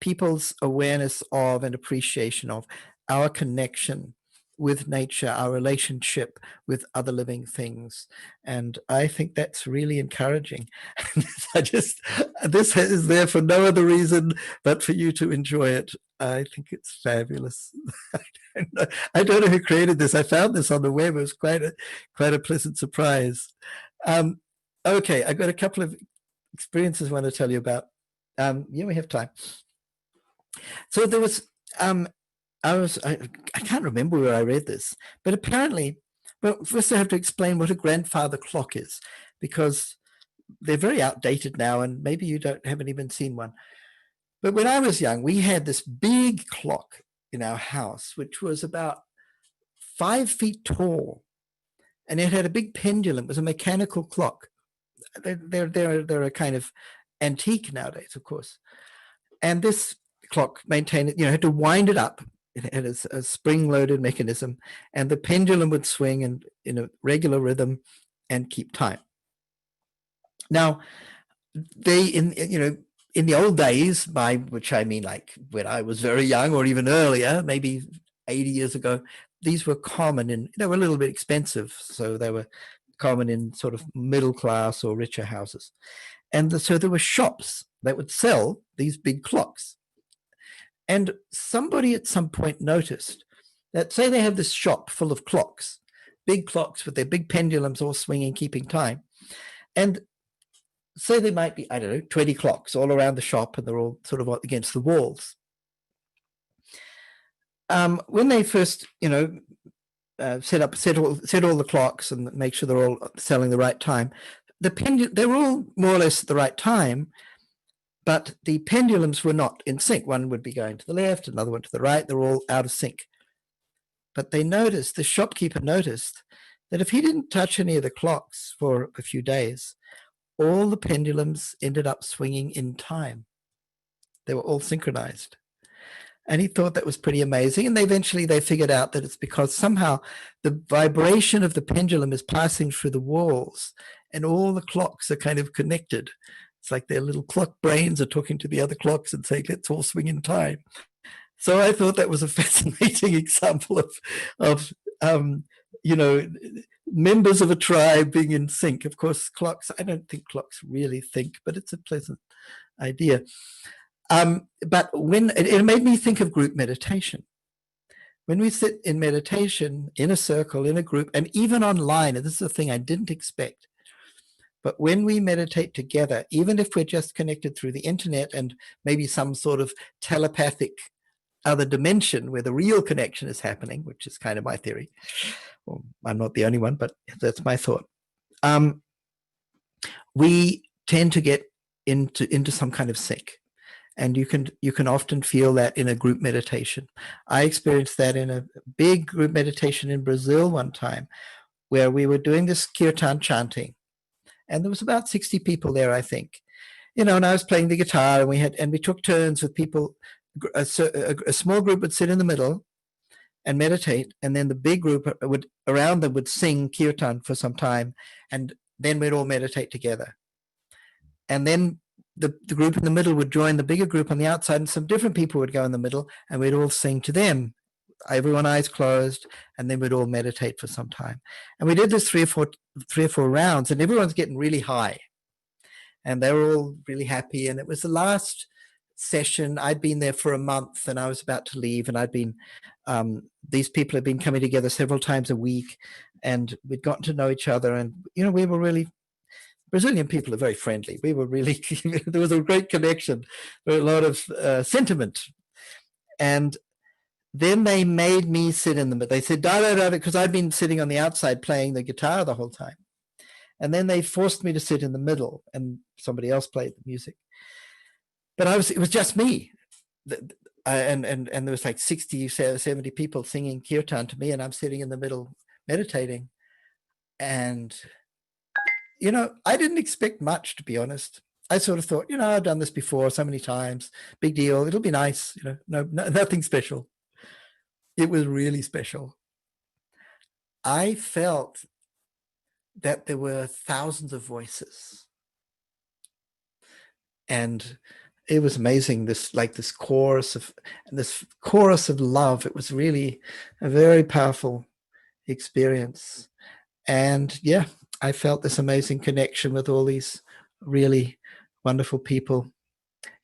people's awareness of and appreciation of our connection with nature, our relationship with other living things. And I think that's really encouraging. This is there for no other reason but for you to enjoy it. I think it's fabulous. I don't know who created this. I found this on the web. It was quite a pleasant surprise. Okay, I've got a couple of experiences I want to tell you about. We have time. So there was, I can't remember where I read this, but apparently, well, first I have to explain what a grandfather clock is, because they're very outdated now, and maybe you haven't even seen one. But when I was young, we had this big clock in our house, which was about 5 feet tall, and it had a big pendulum. It was a mechanical clock. They're a kind of antique nowadays, of course. And this clock maintained it, had to wind it up. It had a spring-loaded mechanism, and the pendulum would swing in a regular rhythm and keep time. Now, in the old days, by which I mean like when I was very young or even earlier, maybe 80 years ago, these were common and they were a little bit expensive, so they were common in sort of middle class or richer houses. And so there were shops that would sell these big clocks. And somebody at some point noticed that, say they have this shop full of clocks, big clocks with their big pendulums all swinging, keeping time. And say there might be, 20 clocks all around the shop, and they're all sort of against the walls. When they first, set all the clocks and make sure they're all selling the right time, they were all more or less at the right time, but the pendulums were not in sync. One would be going to the left, another one to the right. They're all out of sync. But the shopkeeper noticed that if he didn't touch any of the clocks for a few days, all the pendulums ended up swinging in time. They were all synchronized. And he thought that was pretty amazing. And eventually they figured out that it's because somehow the vibration of the pendulum is passing through the walls and all the clocks are kind of connected. It's like their little clock brains are talking to the other clocks and saying, let's all swing in time. So I thought that was a fascinating example of members of a tribe being in sync. Of course, I don't think clocks really think, but it's a pleasant idea. But when it made me think of group meditation. When we sit in meditation, in a circle, in a group, and even online, and this is a thing I didn't expect, but when we meditate together, even if we're just connected through the internet and maybe some sort of telepathic other dimension where the real connection is happening, which is kind of my theory. Well, I'm not the only one, but that's my thought. We tend to get into some kind of sync. And you can often feel that in a group meditation. I experienced that in a big group meditation in Brazil one time, where we were doing this kirtan chanting, and there was about 60 people there, I think. And I was playing the guitar, and we took turns with people. A small group would sit in the middle and meditate, and then the big group around them would sing kirtan for some time, and then we'd all meditate together. And then the group in the middle would join the bigger group on the outside, and some different people would go in the middle, and we'd all sing to them, everyone eyes closed, and then we'd all meditate for some time. And we did this three or four rounds, and everyone's getting really high, and they were all really happy. And it was the last session. I'd been there for a month, and I was about to leave, and these people had been coming together several times a week, and we'd gotten to know each other, and we were really Brazilian people are very friendly. We were really, there was a great connection. There was a lot of sentiment. And then they made me sit in the middle. They said, da, because I'd been sitting on the outside playing the guitar the whole time. And then they forced me to sit in the middle, and somebody else played the music. But it was just me. And there was like 60, 70 people singing kirtan to me, and I'm sitting in the middle meditating. And I didn't expect much, to be honest. I sort of thought, I've done this before so many times. Big deal. It'll be nice. Nothing special. It was really special. I felt that there were thousands of voices. And it was amazing, this chorus of love. It was really a very powerful experience. And yeah, I felt this amazing connection with all these really wonderful people,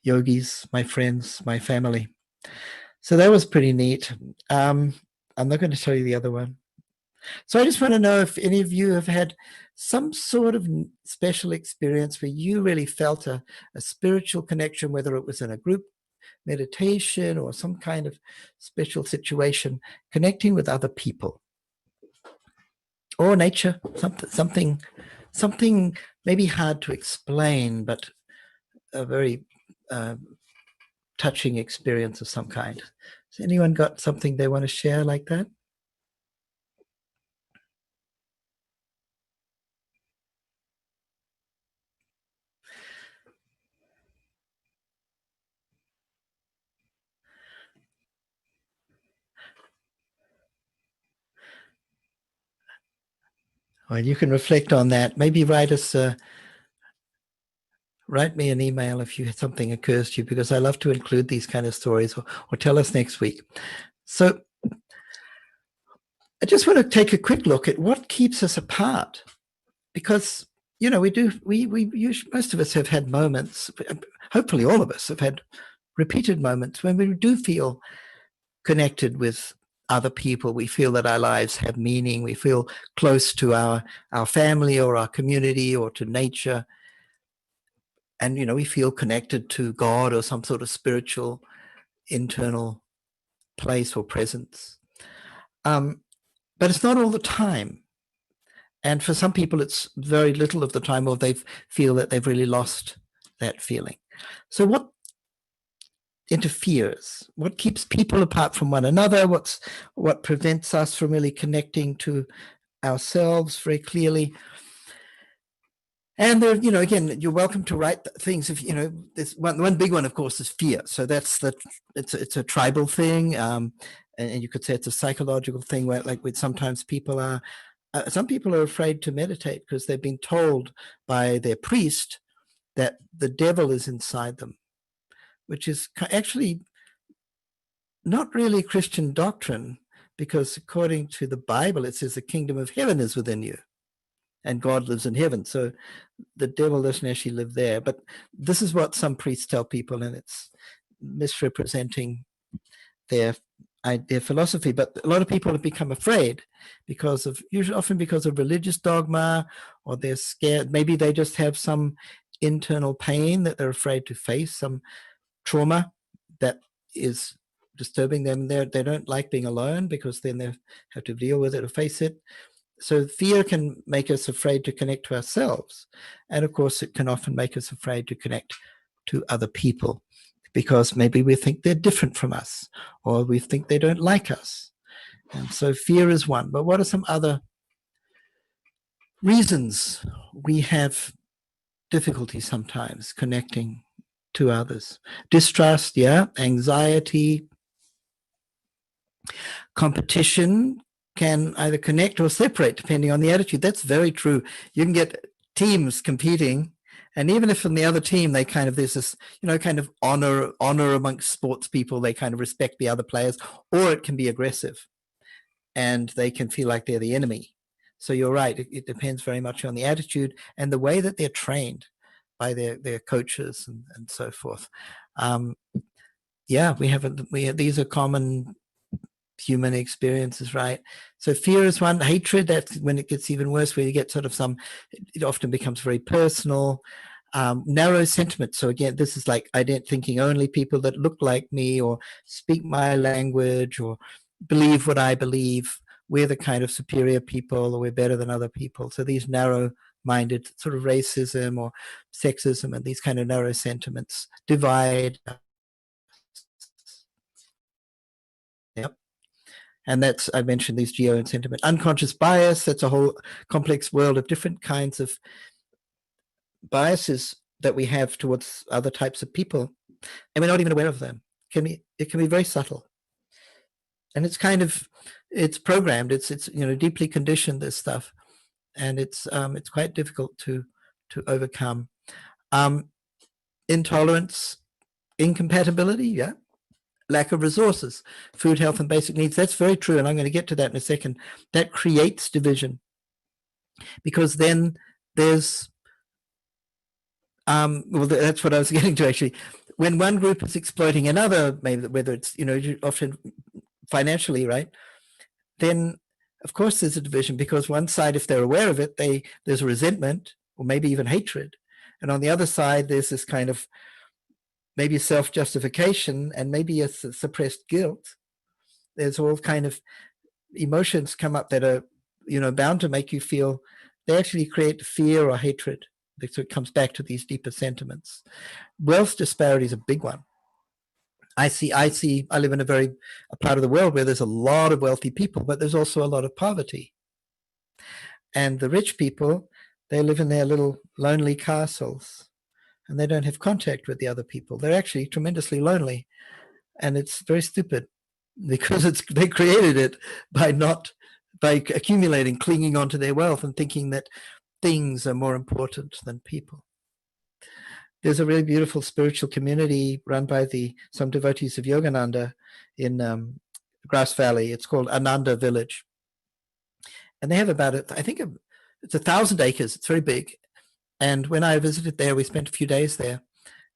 yogis, my friends, my family. So that was pretty neat. I'm not going to tell you the other one. So I just want to know if any of you have had some sort of special experience where you really felt a spiritual connection, whether it was in a group meditation or some kind of special situation, connecting with other people. Or nature, something maybe hard to explain, but a very touching experience of some kind. Has anyone got something they want to share like that? Well, you can reflect on that. Maybe write me an email if something occurs to you, because I love to include these kind of stories, or tell us next week. So I just want to take a quick look at what keeps us apart, because most of us have had moments, hopefully all of us have had repeated moments when we do feel connected with other people. We feel that our lives have meaning. We feel close to our family or our community or to nature. And, we feel connected to God or some sort of spiritual internal place or presence. But it's not all the time. And for some people, it's very little of the time, or they feel that they've really lost that feeling. So what interferes? What keeps people apart from one another? What prevents us from really connecting to ourselves very clearly? And there, again, you're welcome to write things. If there's one big one, of course, is fear. So it's a tribal thing, and you could say it's a psychological thing where, like, with sometimes people are. Some people are afraid to meditate because they've been told by their priest that the devil is inside them, which is actually not really Christian doctrine, because according to the Bible, it says the kingdom of heaven is within you and God lives in heaven. So the devil doesn't actually live there. But this is what some priests tell people, and it's misrepresenting their philosophy. But a lot of people have become afraid often because of religious dogma, or they're scared. Maybe they just have some internal pain that they're afraid to face, some trauma that is disturbing them. They don't like being alone, because then they have to deal with it or face it. So fear can make us afraid to connect to ourselves. And of course, it can often make us afraid to connect to other people, because maybe we think they're different from us, or we think they don't like us. And so fear is one. But what are some other reasons we have difficulty sometimes connecting to others? Distrust, anxiety, competition can either connect or separate depending on the attitude. That's very true. You can get teams competing, and even if in the other team there's this kind of honor amongst sports people, they kind of respect the other players, or it can be aggressive and they can feel like they're the enemy. So you're right, it depends very much on the attitude and the way that they're trained by their coaches and so forth. These are common human experiences, right? So fear is one. Hatred, that's when it gets even worse, where you get sort of it often becomes very personal. Narrow sentiment. So again, this is like thinking only people that look like me or speak my language or believe what I believe, we're the kind of superior people, or we're better than other people. So these narrow-minded sort of racism or sexism and these kind of narrow sentiments divide. Yep. And I mentioned these geo and sentiment. Unconscious bias, that's a whole complex world of different kinds of biases that we have towards other types of people, and we're not even aware of them. It can be very subtle. And it's programmed, it's deeply conditioned, this stuff. And it's quite difficult to overcome. Intolerance, incompatibility, lack of resources, food, health, and basic needs. That's very true, and I'm going to get to that in a second. That creates division, because then there's that's what I was getting to, actually. When one group is exploiting another, maybe whether it's often financially, right, then of course there's a division, because one side, if they're aware of it, there's resentment or maybe even hatred, and on the other side there's this kind of maybe self-justification and maybe a suppressed guilt. There's all kind of emotions come up that are bound to make you feel. They actually create fear or hatred. So it comes back to these deeper sentiments. Wealth disparity is a big one. I live in a part of the world where there's a lot of wealthy people, but there's also a lot of poverty. And the rich people, they live in their little lonely castles, and they don't have contact with the other people. They're actually tremendously lonely, and it's very stupid, because they created it by accumulating, clinging onto their wealth, and thinking that things are more important than people. There's a really beautiful spiritual community run by some devotees of Yogananda in Grass Valley. It's called Ananda Village. And they have about, I think it's 1,000 acres. It's very big. And when I visited there, we spent a few days there,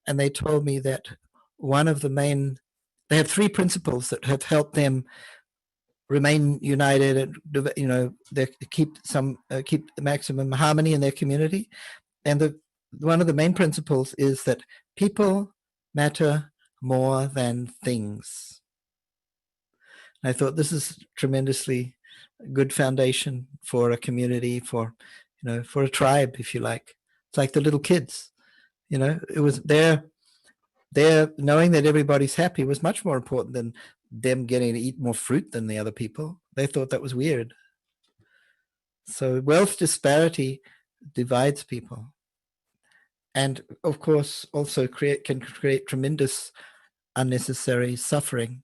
and they told me that they have 3 principles that have helped them remain united and they keep the maximum harmony in their community. And one of the main principles is that people matter more than things. And I thought this is tremendously good foundation for a community, for for a tribe, if you like. It's like the little kids. It was their knowing that everybody's happy was much more important than them getting to eat more fruit than the other people. They thought that was weird. So wealth disparity divides people, and of course also can create tremendous unnecessary suffering,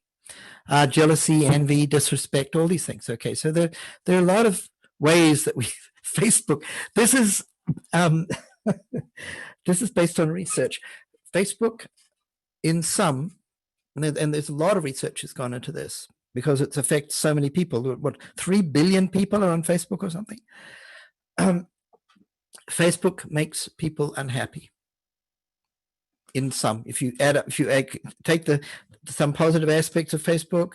jealousy, envy, disrespect, all these things. Okay, so there are a lot of ways that we Facebook. This is this is based on research. Facebook, in some, and there's a lot of research has gone into this because it affects so many people. What, 3 billion people are on Facebook or something? Facebook makes people unhappy. In some, if you take some positive aspects of Facebook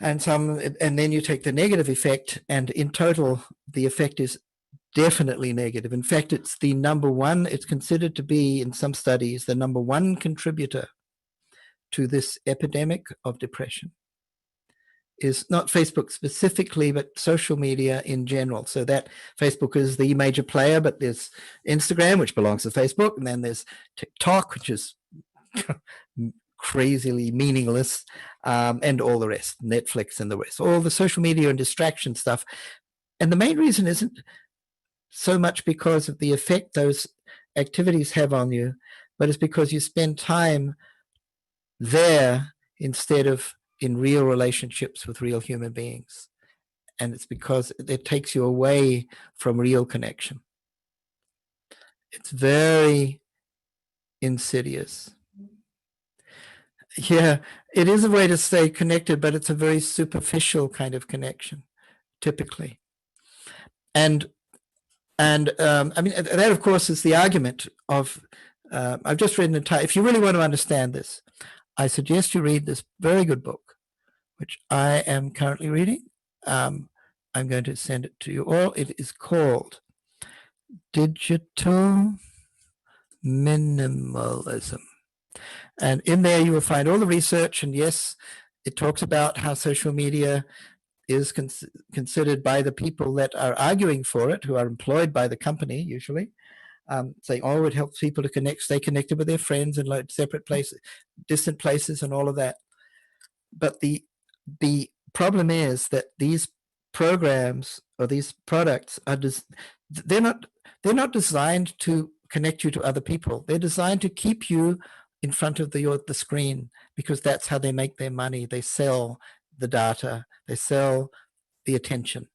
and then you take the negative effect, and in total, the effect is definitely negative. In fact, it's the number one. It's considered to be, in some studies, the number one contributor to this epidemic of depression. Is not Facebook specifically, but social media in general. So that Facebook is the major player, but there's Instagram, which belongs to Facebook, and then there's TikTok, which is crazily meaningless, and all the rest, Netflix and the rest, all the social media and distraction stuff. And the main reason isn't so much because of the effect those activities have on you, but it's because you spend time there instead of in real relationships with real human beings. And it's because it takes you away from real connection. It's very insidious. Yeah, it is a way to stay connected, but it's a very superficial kind of connection, typically. And I mean, that of course is the argument of, I've just read an entire, if you really want to understand this, I suggest you read this very good book, which I am currently reading. I'm going to send it to you all. It is called Digital Minimalism. And in there you will find all the research. And yes, it talks about how social media is considered by the people that are arguing for it, who are employed by the company usually, saying, oh, it helps people to stay connected with their friends in like separate places, distant places, and all of that. But the problem is that these programs or these products are they're not designed to connect you to other people. They're designed to keep you in front of the screen, because that's how they make their money. They sell the data, they sell the attention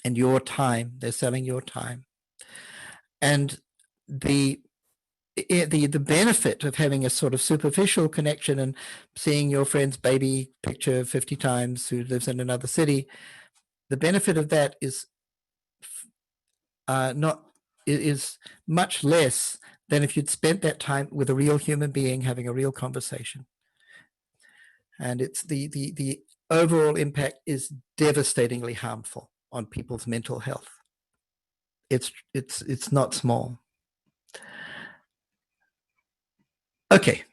and your time. They're selling your time. And the benefit of having a sort of superficial connection and seeing your friend's baby picture 50 times who lives in another city, the benefit of that is much less than if you'd spent that time with a real human being having a real conversation. And it's the overall impact is devastatingly harmful on people's mental health. It's not small. Okay.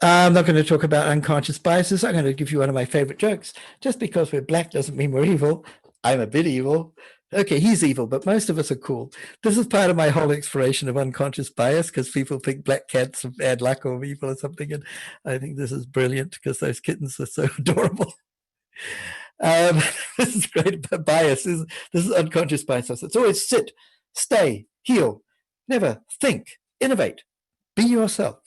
I'm not going to talk about unconscious biases. I'm going to give you one of my favorite jokes. Just because we're black doesn't mean we're evil. I'm a bit evil. Okay, he's evil, but most of us are cool. This is part of my whole exploration of unconscious bias, because people think black cats are bad luck or evil or something. And I think this is brilliant because those kittens are so adorable. This is great bias. This is unconscious bias. It's always sit, stay, heal, never think, innovate, be yourself.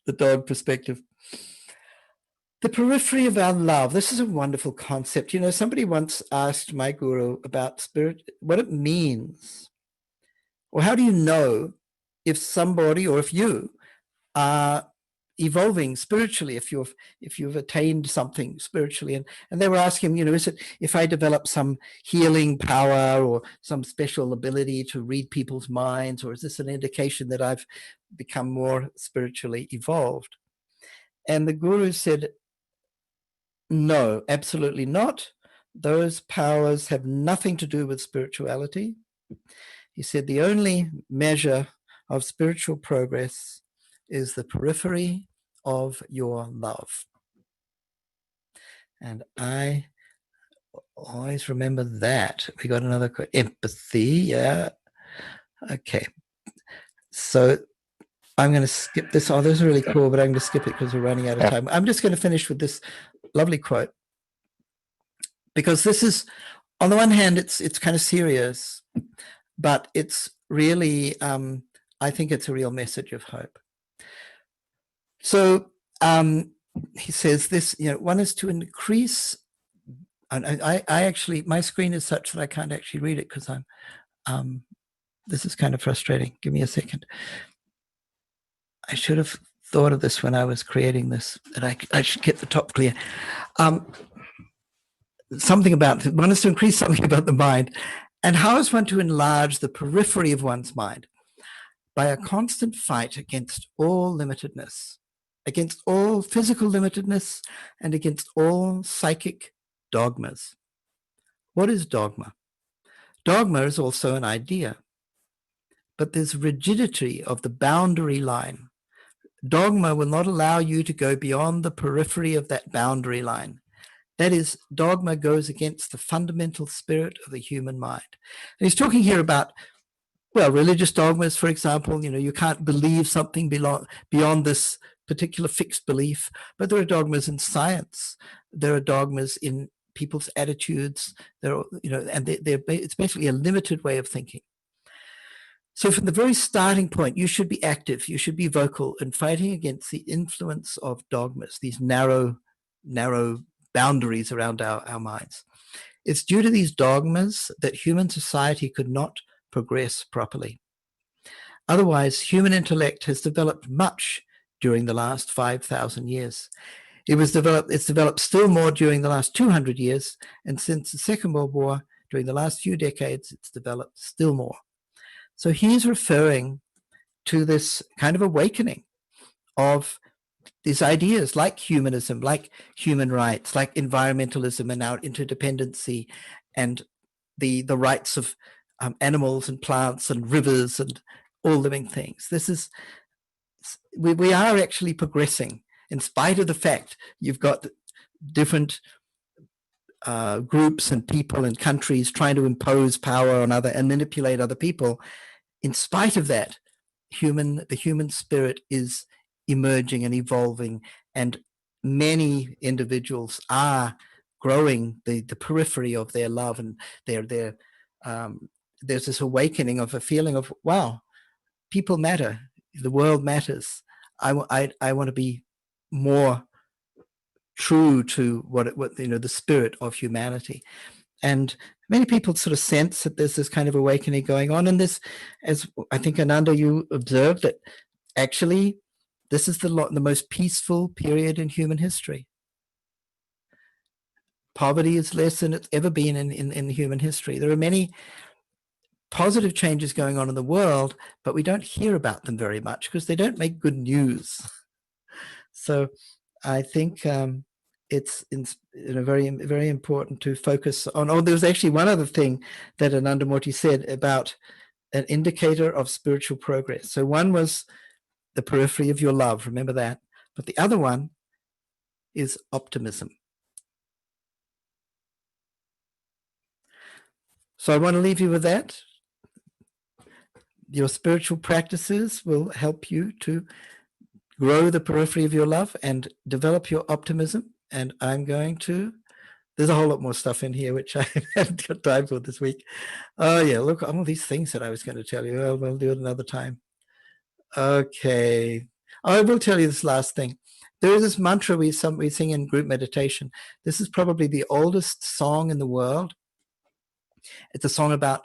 The dog perspective. The periphery of our love. This is a wonderful concept. You know, somebody once asked my guru about spirit, what it means. Or how do you know if somebody or if you are evolving spiritually, if you've attained something spiritually? And they were asking, you know, is it if I develop some healing power or some special ability to read people's minds, or is this an indication that I've become more spiritually evolved? And the guru said, no, absolutely not. Those powers have nothing to do with spirituality. He said the only measure of spiritual progress is the periphery of your love. And I always remember that. We got another empathy. Yeah. Okay. So I'm going to skip this. Oh, this is really cool, but I'm going to skip it because we're running out of time. I'm just going to finish with this lovely quote, because this is, on the one hand, it's kind of serious, but it's really, I think it's a real message of hope. So he says this, one is to increase, and I actually, my screen is such that I can't actually read it because this is kind of frustrating. Give me a second. I should have thought of this when I was creating this, that I should get the top clear. Something about, one is to increase something about the mind. And how is one to enlarge the periphery of one's mind? By a constant fight against all limitedness, against all physical limitedness, and against all psychic dogmas. What is dogma? Dogma is also an idea, but there's rigidity of the boundary line. Dogma will not allow you to go beyond the periphery of that boundary line. That is, dogma goes against the fundamental spirit of the human mind. And he's talking here about, well, religious dogmas, for example. You can't believe something beyond this particular fixed belief, but there are dogmas in science. There are dogmas in people's attitudes. It's basically a limited way of thinking. So from the very starting point, you should be active, you should be vocal in fighting against the influence of dogmas, these narrow boundaries around our minds. It's due to these dogmas that human society could not progress properly. Otherwise, human intellect has developed much during the last 5,000 years. It's developed still more during the last 200 years, and since the Second World War, during the last few decades, it's developed still more. So he's referring to this kind of awakening of these ideas like humanism, like human rights, like environmentalism and our interdependency, and the rights of animals and plants and rivers and all living things. We are actually progressing in spite of the fact you've got different groups and people and countries trying to impose power on other and manipulate other people. In spite of that, the human spirit is emerging and evolving, and many individuals are growing the periphery of their love, and there's this awakening of a feeling of, wow, people matter, the world matters. I want to be more true to what the spirit of humanity. And many people sort of sense that there's this kind of awakening going on. And this, as I think, Ananda, you observed, that actually this is the most peaceful period in human history. Poverty is less than it's ever been in human history. There are many positive changes going on in the world, but we don't hear about them very much because they don't make good news. So I think it's very, very important to focus on. Oh, there was actually one other thing that Anandamurti said about an indicator of spiritual progress. So one was the periphery of your love, remember that. But the other one is optimism. So I want to leave you with that. Your spiritual practices will help you to grow the periphery of your love and develop your optimism. And there's a whole lot more stuff in here, which I haven't got time for this week. Oh yeah, look, all these things that I was going to tell you. Well, we'll do it another time. Okay. I will tell you this last thing. There is this mantra we sing in group meditation. This is probably the oldest song in the world. It's a song about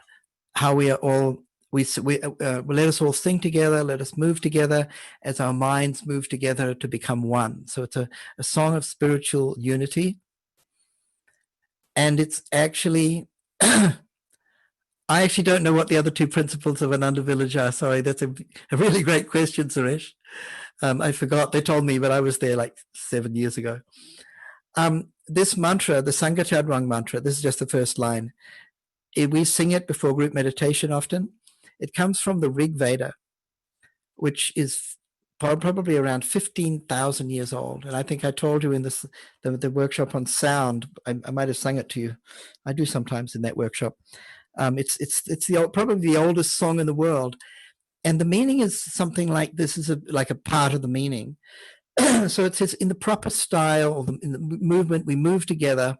how we are all, let us all sing together, let us move together as our minds move together to become one. So it's a song of spiritual unity. And it's actually, I actually don't know what the other two principles of Ananda Village are. Sorry, that's a really great question, Suresh. I forgot. They told me, but I was there like 7 years ago. This mantra, the Sangha Chadwang mantra, this is just the first line. We sing it before group meditation often. It comes from the Rig Veda, which is probably around 15,000 years old. And I think I told you in the workshop on sound, I might have sung it to you. I do sometimes in that workshop. It's probably the oldest song in the world. And the meaning is something like this is like a part of the meaning. So it says, in the proper style, in the movement, we move together,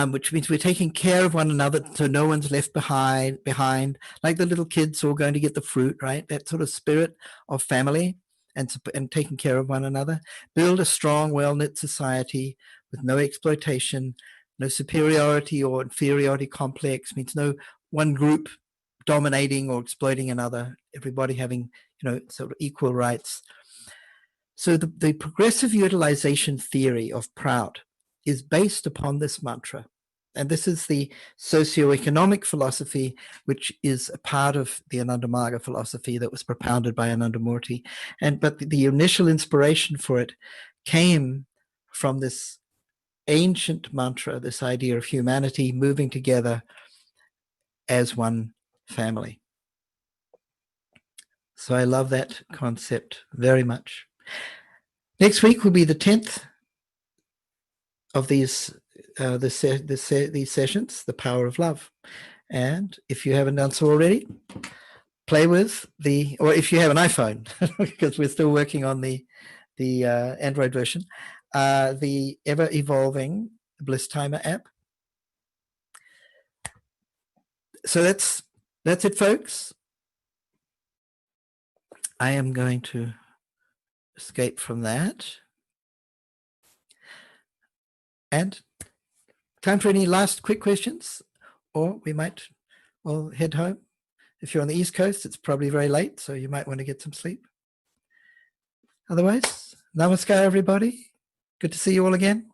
which means we're taking care of one another, so no one's left behind, like the little kids all going to get the fruit, right? That sort of spirit of family and taking care of one another. Build a strong, well-knit society with no exploitation, no superiority or inferiority complex, means no one group dominating or exploiting another, everybody having, sort of equal rights. So the progressive utilization theory of Prout is based upon this mantra. And this is the socioeconomic philosophy, which is a part of the Anandamarga philosophy that was propounded by Anandamurti. But the initial inspiration for it came from this ancient mantra, this idea of humanity moving together as one family. So I love that concept very much. Next week will be the 10th of these sessions, The Power of Love. And if you haven't done so already, play with or if you have an iPhone, because we're still working on the Android version, the ever-evolving Bliss Timer app. So that's it, folks. I am going to escape from that. And time for any last quick questions, or we might head home. If you're on the East Coast, it's probably very late, so you might want to get some sleep. Otherwise, namaskar, everybody. Good to see you all again.